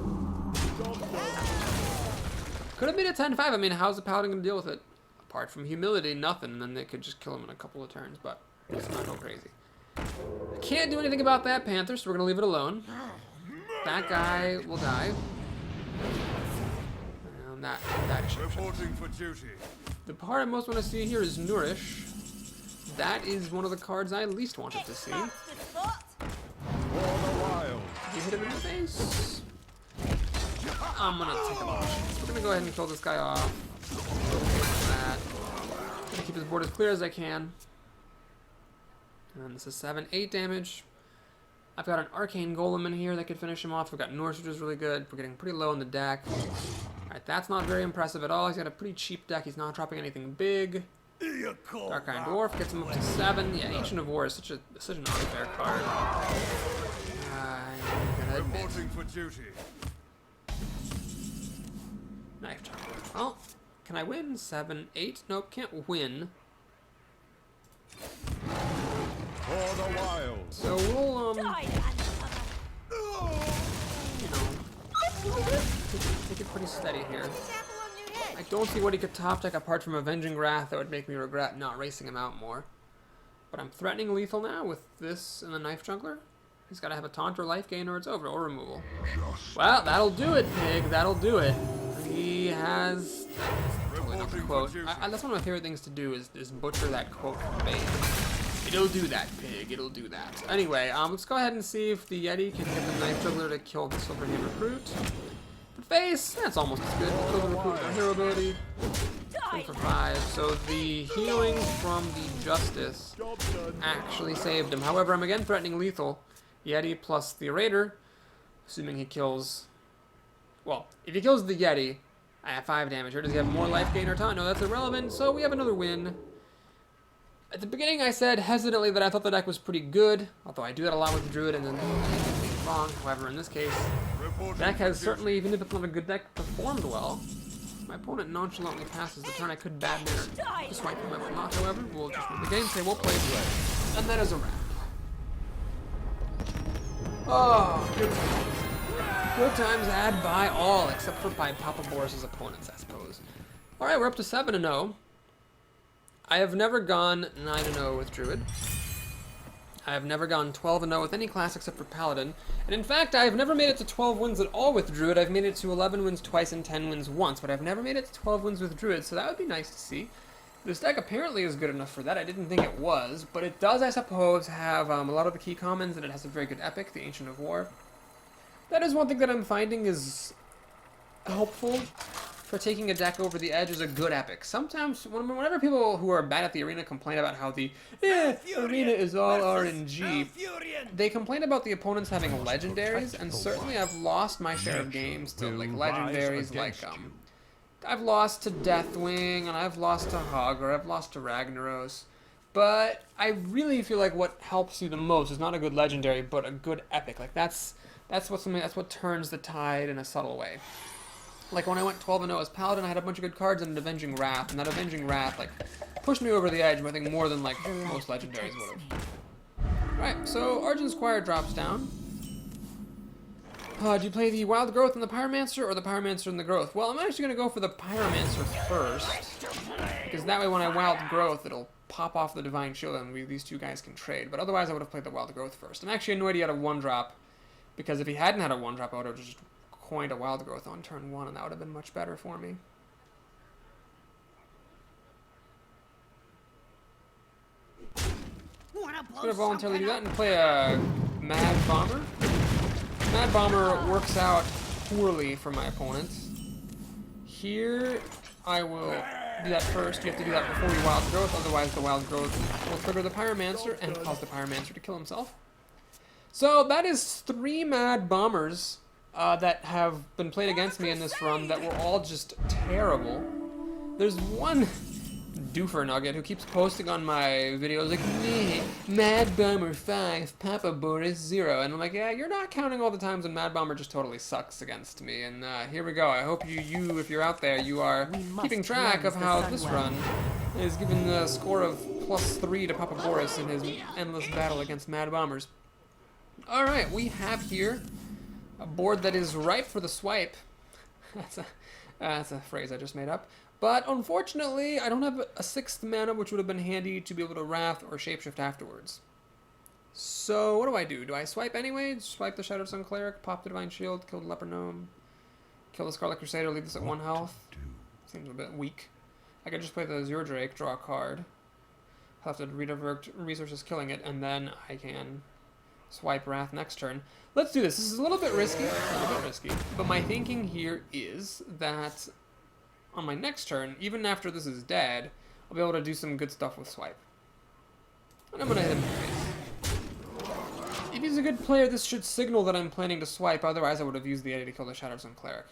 Could have made a 10-5. I mean, how's the Paladin gonna deal with it? Apart from humility, nothing. And then they could just kill him in a couple of turns, but let's not go crazy. I can't do anything about that Panther, so we're gonna leave it alone. That guy will die. And that Reporting for duty. The part I most want to see here is Nourish. That is one of the cards I least wanted to see. For the wild. Did you hit him in the face? I'm gonna take a lot of shots. We're gonna go ahead and kill this guy off. That. Gonna keep his board as clear as I can. And this is 7-8 damage. I've got an Arcane Golem in here that could finish him off. We've got Norse, which is really good. We're getting pretty low in the deck. Alright, that's not very impressive at all. He's got a pretty cheap deck. He's not dropping anything big. Dark-Iron Dwarf gets him up to 7. Yeah, Ancient of War is such an unfair card. I'm gonna admit. Reporting for duty. Knife Juggler. Well, can I win? 7-8? Nope, can't win. For the wild. So we'll, you know, take it pretty steady here. Put this apple on your head. I don't see what he could top deck apart from Avenging Wrath that would make me regret not racing him out more. But I'm threatening lethal now with this and the Knife Juggler. He's got to have a taunt or life gain or it's over, or removal. Well, that'll do it, Pig. That'll do it. He has... That's totally not the quote. That's one of my favorite things to do is butcher that quote from Bane. It'll do that, Pig. It'll do that. Anyway, let's go ahead and see if the Yeti can get the Knife Juggler to kill the Silver Hand Recruit. The face, that's almost as good. Kill the Recruit with our hero ability. 2 for 5. So the healing from the Justice actually saved him. However, I'm again threatening lethal. Yeti plus the Raider, assuming he kills... Well, if he kills the Yeti, I have 5 damage. Or does he have more life gain or taunt? No, that's irrelevant. So we have another win. At the beginning, I said hesitantly that I thought the deck was pretty good, although I do that a lot with the Druid, and then I get things wrong. However, in this case, the deck has certainly, even if it's not a good deck, performed well. My opponent nonchalantly passes the turn. I could bad manner to swipe him, I will not, however. We'll just win the game, say well played, and that is a wrap. Oh, good times. Good times had by all, except for by Papa Boris's opponents, I suppose. Alright, we're up to 7-0. I have never gone 9-0 with Druid. I have never gone 12-0 with any class except for Paladin. And in fact, I have never made it to 12 wins at all with Druid. I've made it to 11 wins twice and 10 wins once, but I've never made it to 12 wins with Druid, so that would be nice to see. This deck apparently is good enough for that. I didn't think it was, but it does, I suppose, have a lot of the key commons, and it has a very good epic, the Ancient of War. That is one thing that I'm finding is helpful for taking a deck over the edge is a good epic. Sometimes, whenever people who are bad at the arena complain about how the arena is all RNG, they complain about the opponents having legendaries, and certainly I've lost my share of games to like legendaries like I've lost to Deathwing, and I've lost to Hog, or I've lost to Ragnaros. But I really feel like what helps you the most is not a good legendary, but a good epic. Like that's what turns the tide in a subtle way. Like when I went 12-0 as Paladin, I had a bunch of good cards and an Avenging Wrath, and that Avenging Wrath like pushed me over the edge, I think more than like most legendaries would have. Alright, so Argent Squire drops down. Do you play the Wild Growth and the Pyromancer, or the Pyromancer and the Growth? Well, I'm actually going to go for the Pyromancer first, because that way when I Wild Growth, it'll pop off the Divine Shield and these two guys can trade. But otherwise, I would have played the Wild Growth first. I'm actually annoyed he had a 1-drop, because if he hadn't had a 1-drop, I would have just coined a Wild Growth on turn 1, and that would have been much better for me. I'm going to voluntarily do that and play a Mad Bomber. Mad Bomber works out poorly for my opponents. Here, I will do that first. You have to do that before you Wild Growth, otherwise the Wild Growth will trigger the Pyromancer and cause the Pyromancer to kill himself. So that is 3 Mad Bombers that have been played against me in this run that were all just terrible. There's one Doofer Nugget who keeps posting on my videos like, "Meh, Mad Bomber 5, Papa Boris 0." And I'm like, yeah, you're not counting all the times when Mad Bomber just totally sucks against me. And here we go. I hope you, if you're out there, you are keeping track of how this run is giving a score of +3 to Papa Boris in his endless battle against Mad Bombers. Alright, we have here a board that is ripe for the swipe. That's a phrase I just made up. But unfortunately, I don't have a 6th mana, which would have been handy to be able to Wrath or Shapeshift afterwards. So what do? Do I swipe anyway? Swipe the Shattered Sun Cleric, pop the Divine Shield, kill the Leper Gnome, kill the Scarlet Crusader, leave this at 1 health. Seems a bit weak. I could just play the Azure Drake, draw a card. I'll have to redirect resources killing it, and then I can swipe Wrath next turn. Let's do this. This is a little bit risky, but my thinking here is that on my next turn, even after this is dead, I'll be able to do some good stuff with swipe. And I'm going to hit him in the face. If he's a good player, this should signal that I'm planning to swipe, otherwise I would have used the Eddy to kill the Shattered Sun Cleric.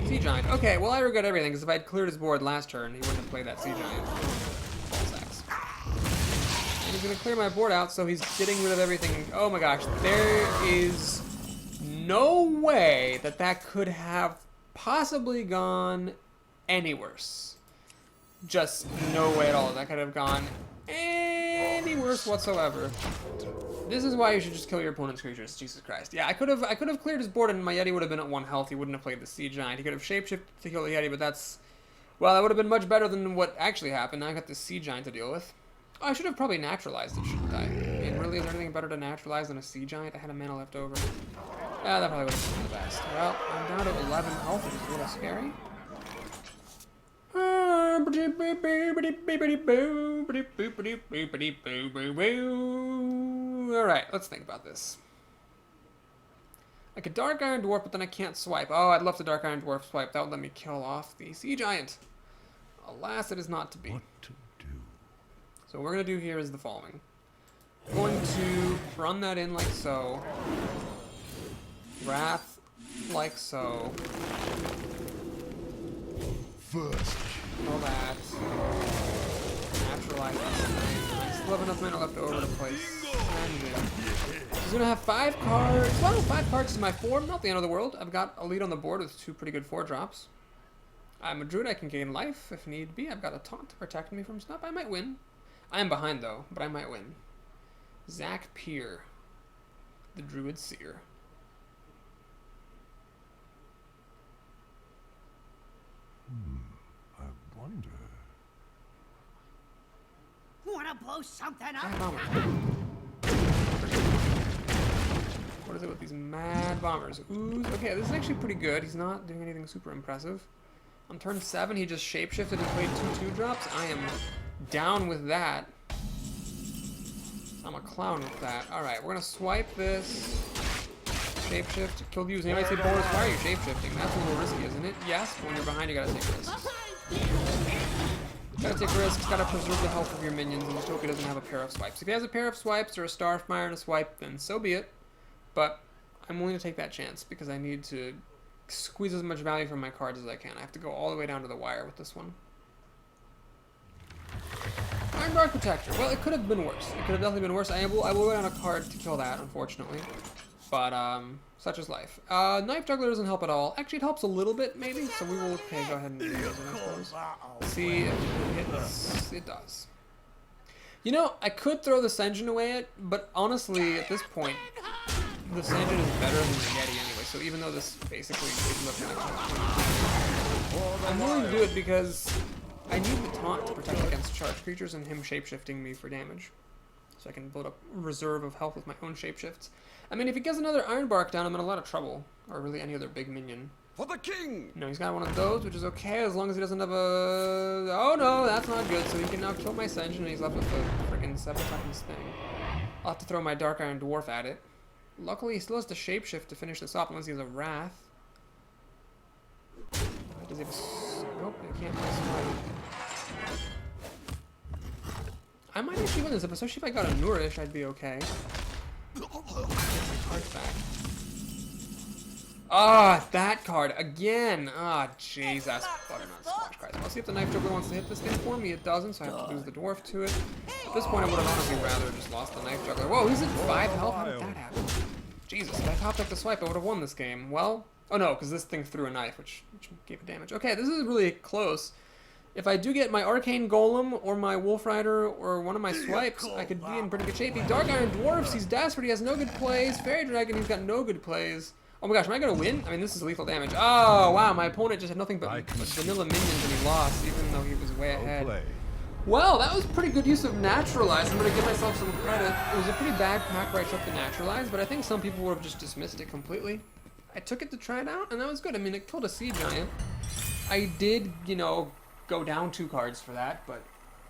Sea Giant. Okay, well I regret everything, because if I'd cleared his board last turn, he wouldn't have played that Sea Giant. And he's going to clear my board out, so he's getting rid of everything. Oh my gosh, there is no way that that could have possibly gone any worse. Just no way at all. That could have gone any worse whatsoever. This is why you should just kill your opponent's creatures. Jesus Christ. Yeah, I could have cleared his board and my Yeti would have been at 1 health. He wouldn't have played the Sea Giant. He could have shapeshifted to kill the Yeti, but that's... Well, that would have been much better than what actually happened. Now I got the Sea Giant to deal with. Oh, I should have probably naturalized it, shouldn't I? I mean, really, is there anything better to naturalize than a Sea Giant? I had a mana left over. Yeah, that probably would have been the best. Well, I'm down to 11 health, which is a little scary. Alright, let's think about this. I could Dark Iron Dwarf, but then I can't swipe. Oh, I'd love to Dark Iron Dwarf swipe. That would let me kill off the Sea Giant. Alas, it is not to be. What to do? So what we're going to do here is the following. I'm going to run that in like so. Wrath like so. First. All that. Naturalize this thing. I still have enough mana left over to play Send. He's gonna have 5 cards. Well, 5 cards is my 4. Not the end of the world. I've got a lead on the board with 2 pretty good 4-drops. I'm a druid. I can gain life if need be. I've got a taunt to protect me from stuff. I might win. I am behind though, but I might win. Zach Peer, the Druid Seer. I wonder. Wanna blow something up? Mad Bomber. What is it with these Mad Bombers? Ooh, okay, this is actually pretty good. He's not doing anything super impressive. On turn 7, he just shapeshifted and played 2 2-drops. I am down with that. I'm a clown with that. Alright, we're gonna swipe this. Shapeshift. Kill the user. Anybody say, Boris, why are you shapeshifting? That's a little risky, isn't it? Yes, but when you're behind, you gotta take risks. Gotta take risks, gotta preserve the health of your minions, and just hope he doesn't have a pair of swipes. If he has a pair of swipes or a Starfire and a swipe, then so be it. But I'm willing to take that chance because I need to squeeze as much value from my cards as I can. I have to go all the way down to the wire with this one. Ironbark Protector. Well, it could have been worse. It could have definitely been worse. I will go down a card to kill that, unfortunately. But, such is life. Knife Juggler doesn't help at all. Actually, it helps a little bit, maybe. So we will, okay, go ahead and use it, I suppose. See if it hits. It does. You know, I could throw the Senjin away, but honestly, at this point, the Senjin is better than the Yeti anyway. So even though this basically is looking like I'm willing to do it because I need the taunt to protect against charged creatures and him shapeshifting me for damage. So I can build up a reserve of health with my own shapeshifts. I mean, if he gets another Ironbark down, I'm in a lot of trouble. Or really any other big minion. For the king! No, he's got one of those, which is okay as long as he doesn't have a... Oh no, that's not good. So he can now kill my Senjin and he's left with a freaking 7-seconds thing. I'll have to throw my Dark Iron Dwarf at it. Luckily, he still has to shapeshift to finish this off unless he has a Wrath. Does he have a... Nope, he can't play Swipe. I might actually win this, especially if I got a Nourish, I'd be okay. Get my cards back. Ah, that card again. Ah, Jesus. Butternut squash cards. I'll see if the Knife Juggler wants to hit this thing for me. It doesn't, so I have to lose the Dwarf to it. At this point, I would have honestly rather just lost the Knife Juggler. Whoa, he's at 5 health? How did that happen? Jesus, if I popped up the swipe, I would have won this game. Well, oh no, because this thing threw a knife, which gave it damage. Okay, this is really close. If I do get my Arcane Golem or my Wolf Rider or one of my swipes, I could be in pretty good shape. He Dark Iron Dwarfs, he's desperate, he has no good plays. Fairy Dragon, he's got no good plays. Oh my gosh, am I gonna win? I mean, this is lethal damage. Oh, wow, my opponent just had nothing but vanilla minions and he lost, even though he was way ahead. Well, that was pretty good use of Naturalize. I'm gonna give myself some credit. It was a pretty bad pack where I took the Naturalize, but I think some people would have just dismissed it completely. I took it to try it out, and that was good. I mean, it killed a Sea Giant. I did, you know, go down 2 cards for that, but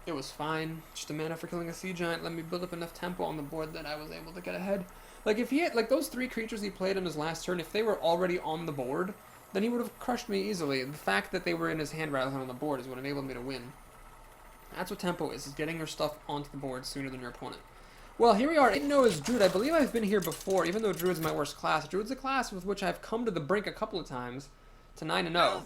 it was fine. Just a mana for killing a Sea Giant let me build up enough tempo on the board that I was able to get ahead. Like, if he had, like, those 3 creatures he played on his last turn, if they were already on the board, then he would have crushed me easily. The fact that they were in his hand rather than on the board is what enabled me to win. That's what tempo is getting your stuff onto the board sooner than your opponent. Well, here we are. 8-0 is Druid. I believe I've been here before, even though Druid's my worst class. Druid's a class with which I've come to the brink a couple of times to 9-0.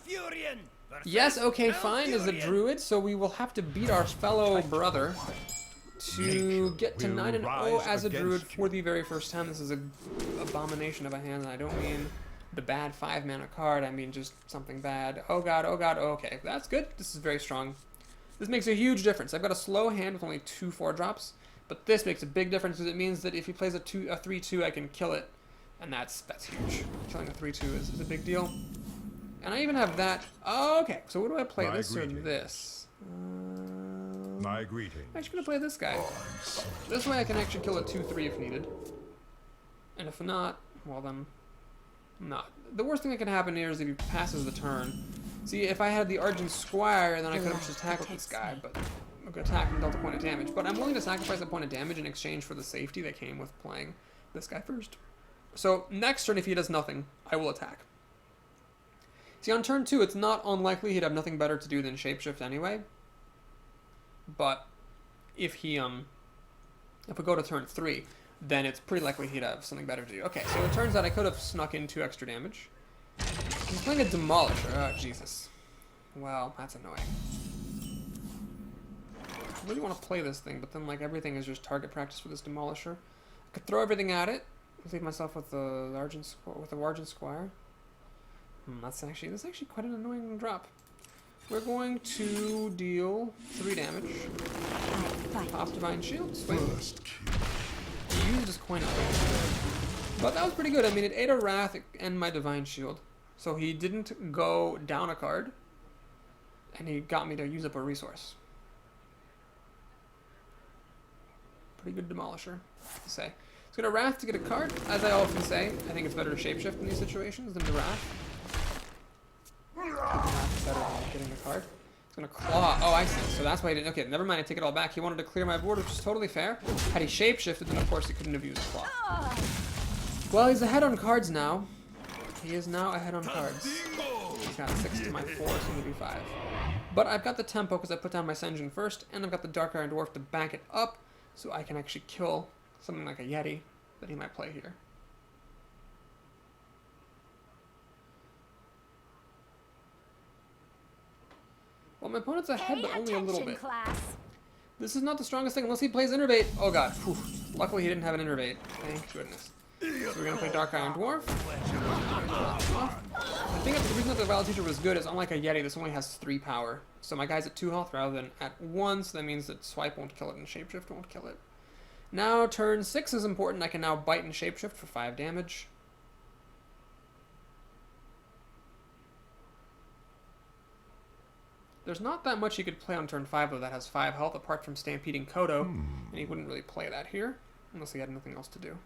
Yes, okay, fine, is a Druid, so we will have to beat our fellow brother to get to 9-0 as a Druid for the very first time. This is an abomination of a hand, and I don't mean the bad 5-mana card. I mean just something bad. Oh god, oh god, okay. That's good. This is very strong. This makes a huge difference. I've got a slow hand with only 2 4-drops, but this makes a big difference because it means that if he plays a 3-2, I can kill it, and that's huge. Killing a 3-2 is a big deal. And I even have that. Oh, okay, so what do I play, this or this? My greeting. I'm actually going to play this guy. This way I can actually kill a 2-3 if needed. And if not, well then, not. The worst thing that can happen here is if he passes the turn. See, if I had the Argent Squire, then I could have just tackled this guy, but I'm going to attack and dealt a point of damage. But I'm willing to sacrifice a point of damage in exchange for the safety that came with playing this guy first. So next turn, if he does nothing, I will attack. See, on turn 2, it's not unlikely he'd have nothing better to do than Shapeshift anyway. But if we go to turn 3, then it's pretty likely he'd have something better to do. Okay, so it turns out I could have snuck in 2 extra damage. He's playing a Demolisher. Oh, Jesus. Well, that's annoying. I really want to play this thing, but then, like, everything is just target practice for this Demolisher. I could throw everything at it. Leave myself with the Argent Squire. This is actually quite an annoying drop. We're going to deal 3 damage. Pop Divine Shield. Swing. He used his coin up. But that was pretty good. I mean, it ate a Wrath and my Divine Shield. So he didn't go down a card. And he got me to use up a resource. Pretty good Demolisher, to say. He's going to Wrath to get a card. As I often say, I think it's better to Shapeshift in these situations than to Wrath. Wrath is better than getting the card. He's going to Claw. Oh, I see. So that's why he didn't. Okay, never mind. I take it all back. He wanted to clear my board, which is totally fair. Had he Shapeshifted, then of course he couldn't have used Claw. Well, he's ahead on cards now. He is now ahead on cards. He's got 6 to my 4, so he'll be 5. But I've got the tempo because I put down my Sen'jin first, and I've got the Dark Iron Dwarf to back it up, so I can actually kill something like a Yeti that he might play here. Well, my opponent's ahead, but only a little bit. This is not the strongest thing unless he plays Innervate. Oh god. Whew. Luckily he didn't have an Innervate. Thank goodness. So we're going to play Dark Iron Dwarf. I think the reason that the Valid Teacher was good is unlike a Yeti, this only has 3 power. So my guy's at 2 health rather than at 1, so that means that Swipe won't kill it and Shapeshift won't kill it. Now turn 6 is important. I can now Bite and Shapeshift for 5 damage. There's not that much he could play on turn 5 though that has 5 health apart from Stampeding Kodo, and he wouldn't really play that here unless he had nothing else to do.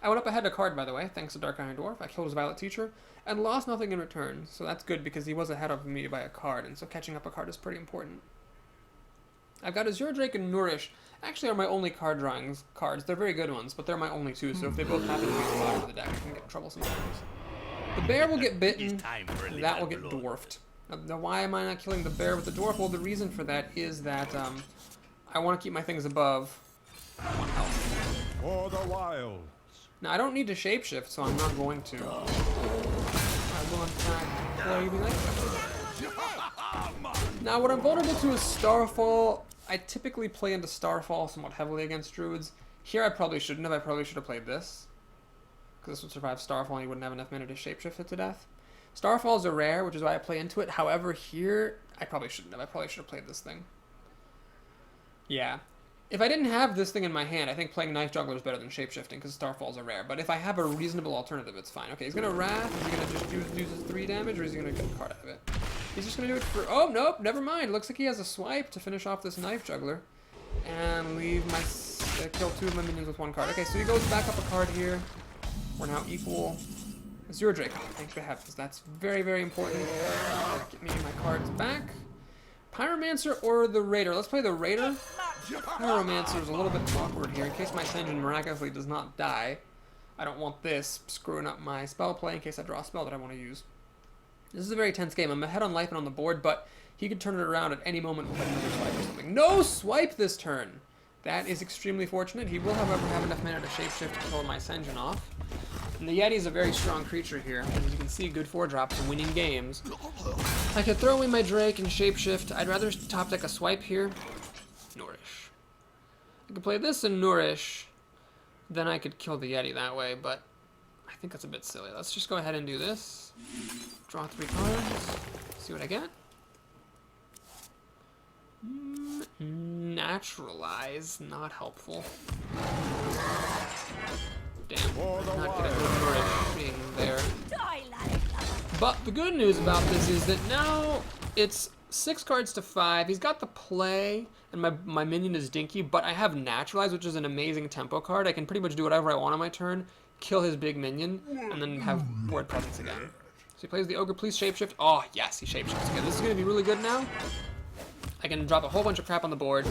I went up ahead a card, by the way, thanks to Dark Iron Dwarf. I killed his Violet Teacher and lost nothing in return, so that's good because he was ahead of me by a card, and so catching up a card is pretty important. I've got Azure Drake and Nourish. Actually are my only card drawing cards. They're very good ones, but they're my only 2, so if they both happen to be at the bottom of the deck, I can get in trouble sometimes. The bear will get bitten, that will get dwarfed. Now, why am I not killing the bear with the dwarf? Well, the reason for that is that I want to keep my things above 1 health. For the wilds. Now, I don't need to shapeshift, so I'm not going to. I will, in fact, play me like that. Now, what I'm vulnerable to is Starfall. I typically play into Starfall somewhat heavily against Druids. Here, I probably shouldn't have. I probably should have played this. Because this would survive Starfall and you wouldn't have enough mana to shapeshift it to death. Starfall's a rare, which is why I play into it. However, here, I probably shouldn't have. I probably should have played this thing. Yeah. If I didn't have this thing in my hand, I think playing Knife Juggler is better than shapeshifting because Starfall's a rare. But if I have a reasonable alternative, it's fine. Okay, he's gonna Wrath. Is he gonna just use his 3 damage, or is he gonna get a card out of it? He's just gonna do it for. Oh nope, never mind. Looks like he has a swipe to finish off this Knife Juggler, and leave my kill 2 of my minions with 1 card. Okay, so he goes back up a card here. We're now equal. 0 Drake. Oh, thank the heavens. That's very, very important. Get me my cards back. Pyromancer or the Raider? Let's play the Raider. Pyromancer is a little bit awkward here. In case my Senjin miraculously does not die, I don't want this screwing up my spell play in case I draw a spell that I want to use. This is a very tense game. I'm ahead on life and on the board, but he could turn it around at any moment with another swipe or something. No swipe this turn! That is extremely fortunate. He will, however, have enough mana to shapeshift to kill my Senjin off. And the Yeti is a very strong creature here. As you can see, good 4-drops and winning games. I could throw away my Drake and shapeshift. I'd rather top deck a swipe here. Nourish. I could play this and Nourish. Then I could kill the Yeti that way, but I think that's a bit silly. Let's just go ahead and do this. Draw 3 cards. See what I get. Naturalize. Not helpful. Damn, not getting nourishing there. But the good news about this is that now it's 6 cards to 5. He's got the play, and my minion is Dinky, but I have Naturalize, which is an amazing tempo card. I can pretty much do whatever I want on my turn, kill his big minion, and then have board presence again. So he plays the Ogre, please shapeshift. Oh, yes, he shapeshifts again. This is going to be really good now. I can drop a whole bunch of crap on the board.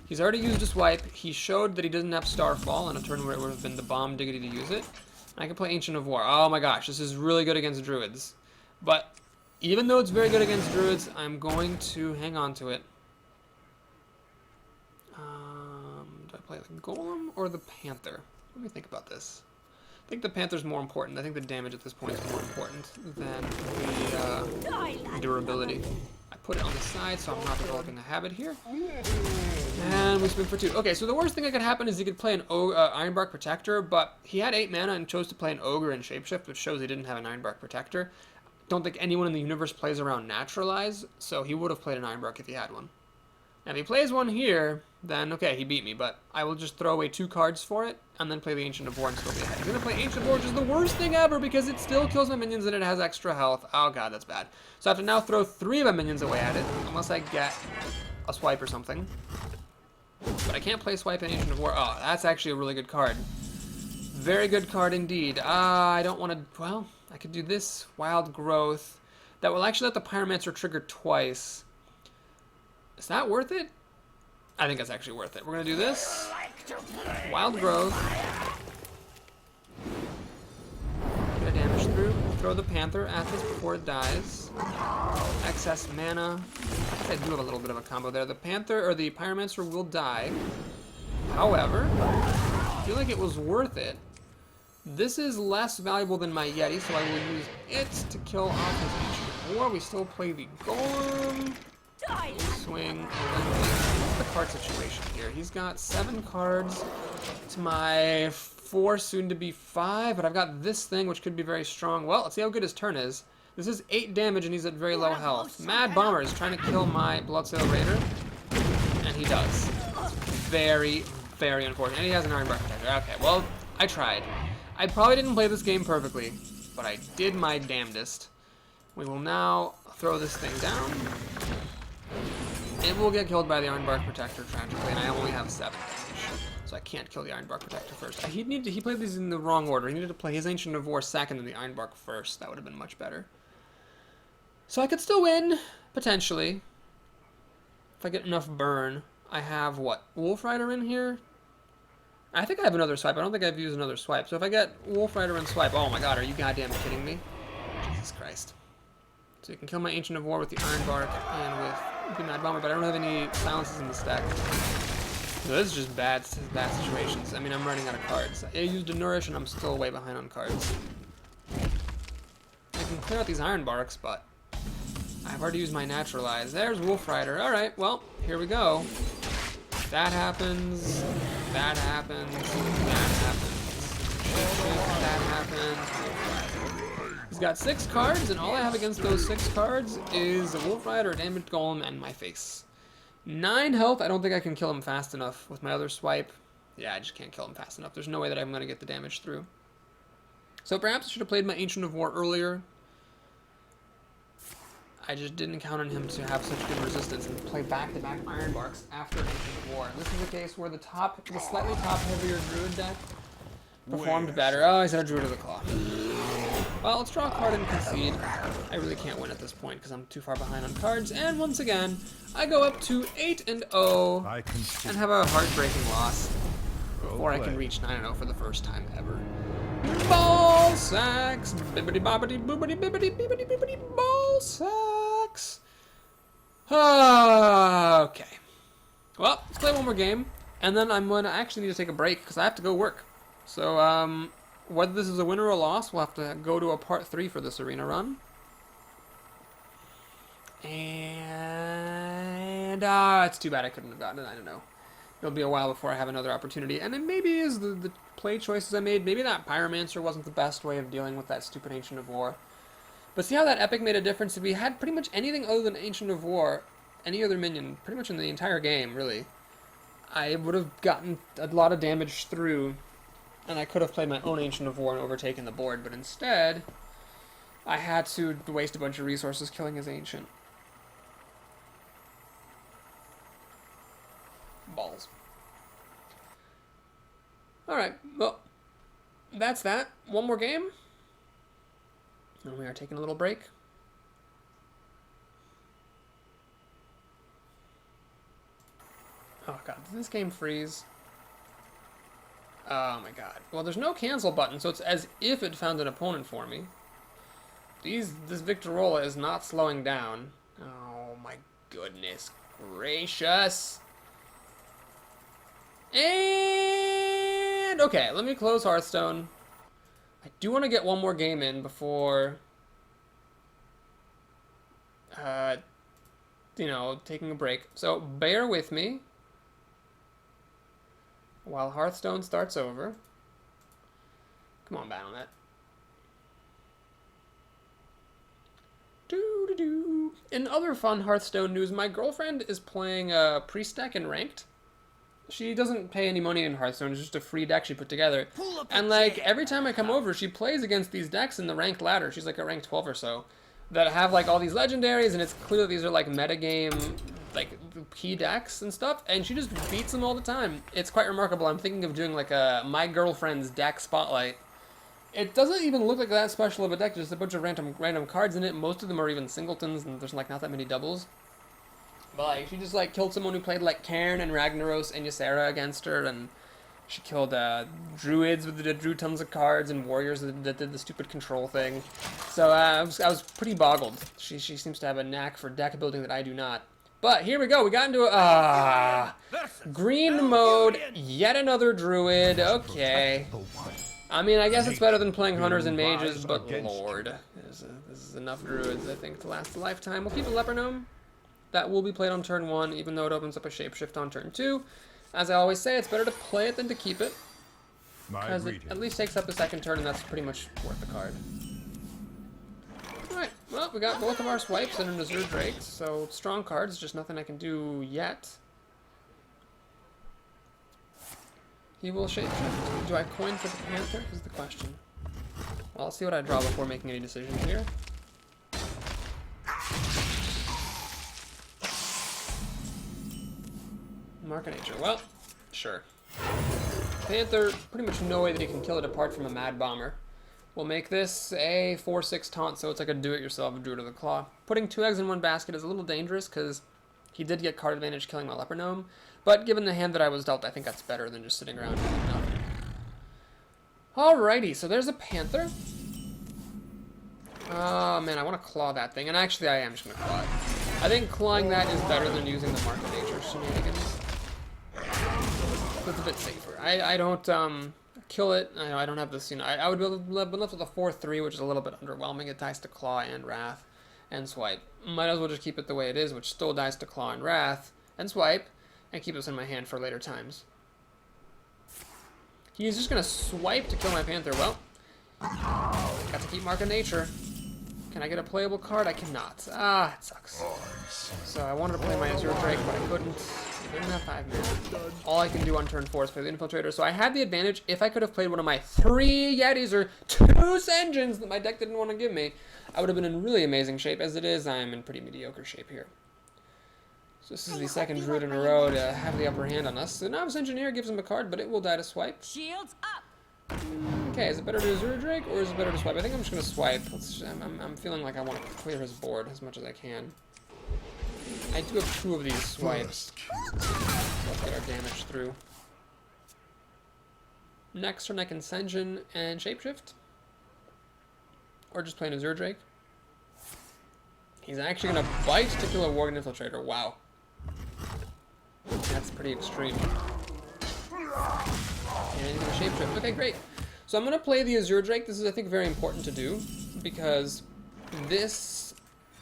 He's already used a swipe. He showed that he doesn't have Starfall on a turn where it would have been the bomb diggity to use it. I can play Ancient of War. Oh my gosh, this is really good against Druids. But even though it's very good against Druids, I'm going to hang on to it. Do I play the Golem or the Panther? Let me think about this. I think the Panther's more important. I think the damage at this point is more important than the durability. I put it on the side so I'm not developing a habit here. And we swing for 2. Okay, so the worst thing that could happen is he could play an Ironbark Protector, but he had 8 mana and chose to play an Ogre and Shapeshift, which shows he didn't have an Ironbark Protector. Don't think anyone in the universe plays around Naturalize, so he would have played an Ironbark if he had one. Now, if he plays one here, then okay, he beat me, but I will just throw away 2 cards for it, and then play the Ancient of War and still be ahead. He's going to play Ancient of War, which is the worst thing ever, because it still kills my minions and it has extra health. Oh god, that's bad. So I have to now throw 3 of my minions away at it, unless I get a swipe or something. But I can't play swipe and Ancient of War. Oh, that's actually a really good card. Very good card indeed. I don't want to... Well, I could do this Wild Growth. That will actually let the Pyromancer trigger twice. Is that worth it? I think that's actually worth it. We're going to do this. Wild Growth. Get a damage through. Throw the Panther at this before it dies. Excess mana. I guess I do have a little bit of a combo there. The Panther, or the Pyromancer, will die. However, I feel like it was worth it. This is less valuable than my Yeti, so I will use it to kill off his Ancient War. We still play the Golem. Swing. What's the card situation here? He's got 7 cards to my 4, soon to be 5, but I've got this thing which could be very strong. Well, let's see how good his turn is. This is 8 damage and he's at very low health. Mad Bomber is trying to kill my Bloodsail Raider, and he does. It's very, very unfortunate. And he has an Ironbark Protector. Okay, well, I tried. I probably didn't play this game perfectly, but I did my damnedest. We will now throw this thing down. It will get killed by the Ironbark Protector, tragically, and I only have 7 damage. So I can't kill the Ironbark Protector first. He played these in the wrong order. He needed to play his Ancient of War second and the Ironbark first. That would have been much better. So I could still win, potentially. If I get enough burn. I have, what, Wolf Rider in here? I think I have another swipe. I don't think I've used another swipe. So if I get Wolf Rider and swipe, oh my god, are you goddamn kidding me? Jesus Christ. So you can kill my Ancient of War with the Ironbark and with the Mad Bomber, but I don't have any silences in the stack. So this is just bad situations. I mean, I'm running out of cards. I used a Nourish and I'm still way behind on cards. I can clear out these Ironbarks, but I've already used my Naturalize. There's Wolf Rider. Alright, well, here we go. That happens. That happens. That happens. That happens. He's got 6 cards, and all I have against those 6 cards is a Wolf Rider, a Damaged Golem, and my face. 9 health. I don't think I can kill him fast enough with my other swipe. Yeah, I just can't kill him fast enough. There's no way that I'm going to get the damage through. So perhaps I should have played my Ancient of War earlier. I just didn't count on him to have such good resistance and play back-to-back Ironbarks after Ancient of War. This is a case where the slightly top-heavier Druid deck performed better. Oh, he's had a Druid of the Claw. Well, let's draw a card and concede. I really can't win at this point because I'm too far behind on cards. And once again, I go up to 8-0 and have a heartbreaking loss before I can reach 9-0 for the first time ever. Ball sacks! Bibbidi bobbidi boobidi bibbidi bibbidi bibbidi ball sacks! Okay. Well, let's play one more game, and then I'm going to actually need to take a break because I have to go work. So, whether this is a win or a loss, we'll have to go to a part 3 for this arena run. And, it's too bad I couldn't have gotten it, I don't know. It'll be a while before I have another opportunity, and it maybe is the play choices I made. Maybe that Pyromancer wasn't the best way of dealing with that stupid Ancient of War. But see how that Epic made a difference? If we had pretty much anything other than Ancient of War, any other minion, pretty much in the entire game, really, I would have gotten a lot of damage through, and I could have played my own Ancient of War and overtaken the board, but instead, I had to waste a bunch of resources killing his Ancient. Balls. Alright, well, that's that. One more game. And we are taking a little break. Oh god, did this game freeze? Oh my god. Well, there's no cancel button, so it's as if it found an opponent for me. This Victorola is not slowing down. Oh my goodness gracious. And okay, let me close Hearthstone. I do want to get one more game in before, you know, taking a break. So bear with me while Hearthstone starts over. Come on, Battlenet. Doo-doo-doo. In other fun Hearthstone news, my girlfriend is playing Priest deck in Ranked. She doesn't pay any money in Hearthstone, it's just a free deck she put together. And like, every time I come over, she plays against these decks in the ranked ladder. She's like a rank 12 or so. That have like all these legendaries, and it's clear these are like metagame, like key decks and stuff. And she just beats them all the time. It's quite remarkable. I'm thinking of doing like a my girlfriend's deck spotlight. It doesn't even look like that special of a deck, just a bunch of random cards in it. Most of them are even singletons, and there's like not that many doubles. But like, she just like killed someone who played like Cairn and Ragnaros and Ysera against her, and she killed druids that drew tons of cards and warriors that did the stupid control thing. So I was pretty boggled. She seems to have a knack for deck building that I do not. But here we go. We got into green mode. Yet another druid. Okay. I mean, I guess it's better than playing hunters and mages, but lord, this is enough druids I think to last a lifetime. We'll keep a leper gnome. That will be played on turn 1, even though it opens up a shapeshift on turn 2. As I always say, it's better to play it than to keep it, because it at least takes up the second turn, and that's pretty much worth the card. Alright, well, we got both of our swipes and an Azure Drake, so strong cards, just nothing I can do yet. He will shapeshift. Do I coin for the Panther, is the question. Well, I'll see what I draw before making any decisions here. Mark of Nature. Well, sure. Panther, pretty much no way that he can kill it apart from a Mad Bomber. We'll make this a 4/6 taunt, so it's like a do-it-yourself Druid of the Claw. Putting 2 eggs in one basket is a little dangerous, because he did get card advantage killing my Leper Gnome, but given the hand that I was dealt, I think that's better than just sitting around doing nothing. Alrighty, so there's a Panther. Oh man, I want to claw that thing, and actually I am just going to claw it. I think clawing that is better than using the Mark of Nature shenanigans. That's a bit safer. I don't kill it. I don't have this, you know, I would be left with a 4-3, which is a little bit underwhelming. It dies to Claw and Wrath and Swipe. Might as well just keep it the way it is, which still dies to Claw and Wrath and Swipe, and keep this in my hand for later times. He's just gonna swipe to kill my Panther. Well, got to keep Mark of Nature. Can I get a playable card? I cannot. Ah, it sucks. So I wanted to play my Azure Drake, but I couldn't. I didn't have 5 mana. All I can do on turn 4 is play the Infiltrator. So I had the advantage. If I could have played one of my 3 Yetis or 2 Senjins that my deck didn't want to give me, I would have been in really amazing shape. As it is, I am in pretty mediocre shape here. So this is the second Druid in a row to have the upper hand on us. The Novice Engineer gives him a card, but it will die to Swipe. Shields up. Okay, is it better to Azure Drake or is it better to Swipe? I think I'm just going to Swipe. I'm feeling like I want to clear his board as much as I can. I do have 2 of these swipes. Let's get our damage through. Next turn I can Senjin and Shapeshift. Or just play an Azure Drake. He's actually going to bite to kill a Worgen Infiltrator. Wow. That's pretty extreme. And he's going to Shapeshift. Okay, great. So I'm going to play the Azure Drake. This is, I think, very important to do. Because this...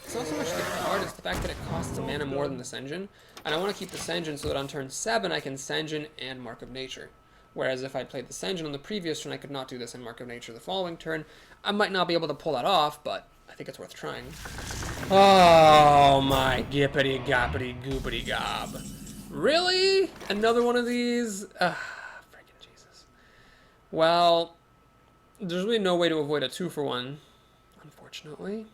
It's not so much the card, it's the fact that it costs a mana more than the Senjin. And I want to keep the Senjin so that on turn 7 I can Senjin and Mark of Nature. Whereas if I'd played the Senjin on the previous turn, I could not do this in Mark of Nature the following turn. I might not be able to pull that off, but I think it's worth trying. Oh my gippity goppity goopity gob. Really? Another one of these? Freaking Jesus. Well, there's really no way to avoid a 2-for-1, unfortunately.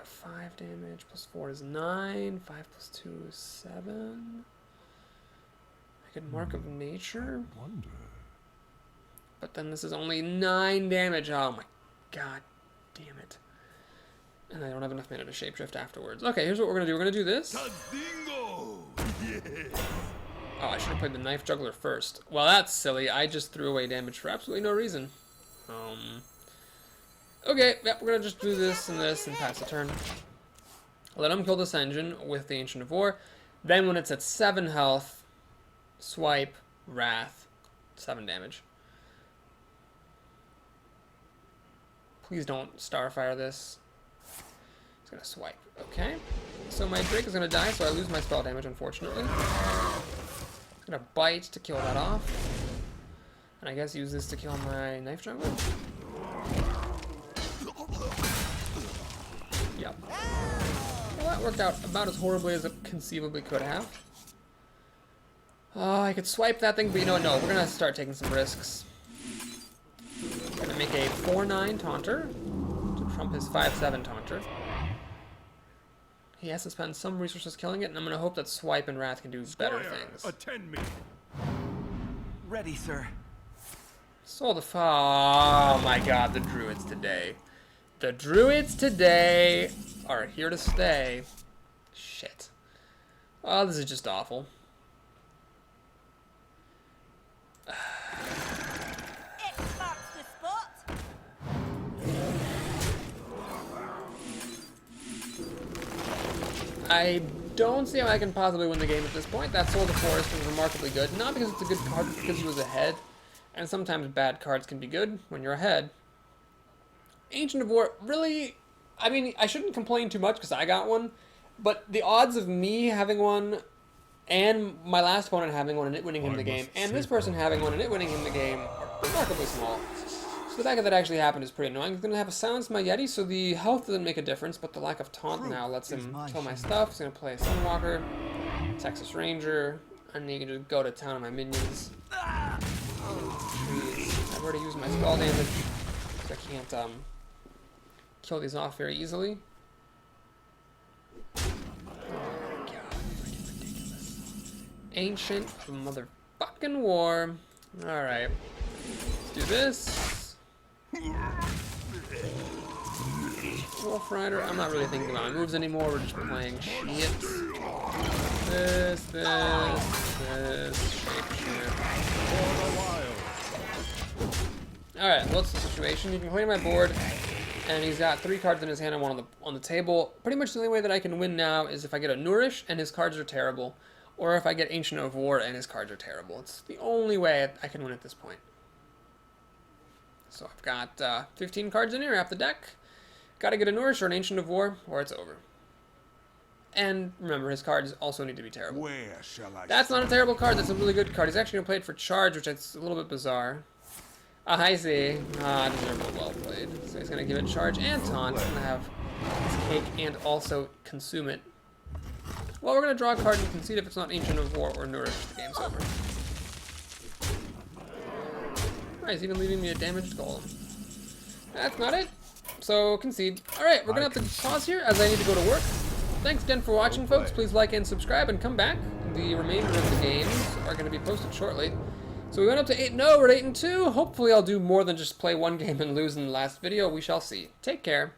5 damage plus 4 is 9. 5 plus 2 is 7. I could Mark of Nature. Wonder. But then this is only 9 damage. Oh my god damn it. And I don't have enough mana to Shapeshift afterwards. Okay, here's what we're going to do. We're going to do this. Oh, I should have played the Knife Juggler first. Well, that's silly. I just threw away damage for absolutely no reason. Okay, yep, we're going to just do this and pass the turn. Let him kill this engine with the Ancient of War. Then when it's at 7 health, Swipe, Wrath, 7 damage. Please don't Starfire this. He's going to Swipe. Okay. So my Drake is going to die, so I lose my spell damage, unfortunately. I'm going to Bite to kill that off. And I guess use this to kill my Knife Juggler. Yep. Well, that worked out about as horribly as it conceivably could have. I could Swipe that thing, but you know what? No, we're going to start taking some risks. We're going to make a 4-9 Taunter to trump his 5-7 Taunter. He has to spend some resources killing it, and I'm going to hope that Swipe and Wrath can do better things. Attend me. Ready, sir. Soul the Oh my god, the Druids today. The Druids today are here to stay. Shit. Oh, this is just awful. It marks the spot. I don't see how I can possibly win the game at this point. That Soul of the Forest is remarkably good. Not because it's a good card, but because he was ahead. And sometimes bad cards can be good when you're ahead. Ancient of War, really, I mean, I shouldn't complain too much because I got one. But the odds of me having one and my last opponent having one and it winning him the game, and this person having one and it winning him the game are remarkably small. So the fact that that actually happened is pretty annoying. I'm going to have to silence my Yeti, so the health doesn't make a difference, but the lack of taunt now lets him kill my stuff. He's going to play a Sunwalker, Texas Ranger, and he can just go to town on my minions. Jeez. I've already used my spell damage, so I can't kill these off very easily. Oh my god, freaking ridiculous. Ancient motherfucking War. Alright. Let's do this. Wolf Rider. I'm not really thinking about my moves anymore. We're just playing shit. This. Shapeshift. Alright, what's the situation? You can play my board, and he's got 3 cards in his hand and 1 on the table. Pretty much the only way that I can win now is if I get a Nourish, and his cards are terrible. or if I get Ancient of War and his cards are terrible. It's the only way I can win at this point. So I've got 15 cards in here, half the deck. Got to get a Nourish or an Ancient of War, or it's over. And remember, his cards also need to be terrible. Where shall I That's not a terrible card. That's a really good card. He's actually going to play it for charge, which is a little bit bizarre. I see. Deservable, well played. So he's going to give it charge and taunt. He's going to have his cake and also consume it. Well, we're going to draw a card and concede if it's not Ancient of War or Nourish. The game's over. Alright, he's even leaving me a damaged golem. That's not it. So, concede. Alright, we're going to have to pause here as I need to go to work. Thanks again for watching, folks. Please like and subscribe and come back. The remainder of the games are going to be posted shortly. So we went up to 8-0, we're at 8-2. Hopefully I'll do more than just play one game and lose in the last video. We shall see. Take care.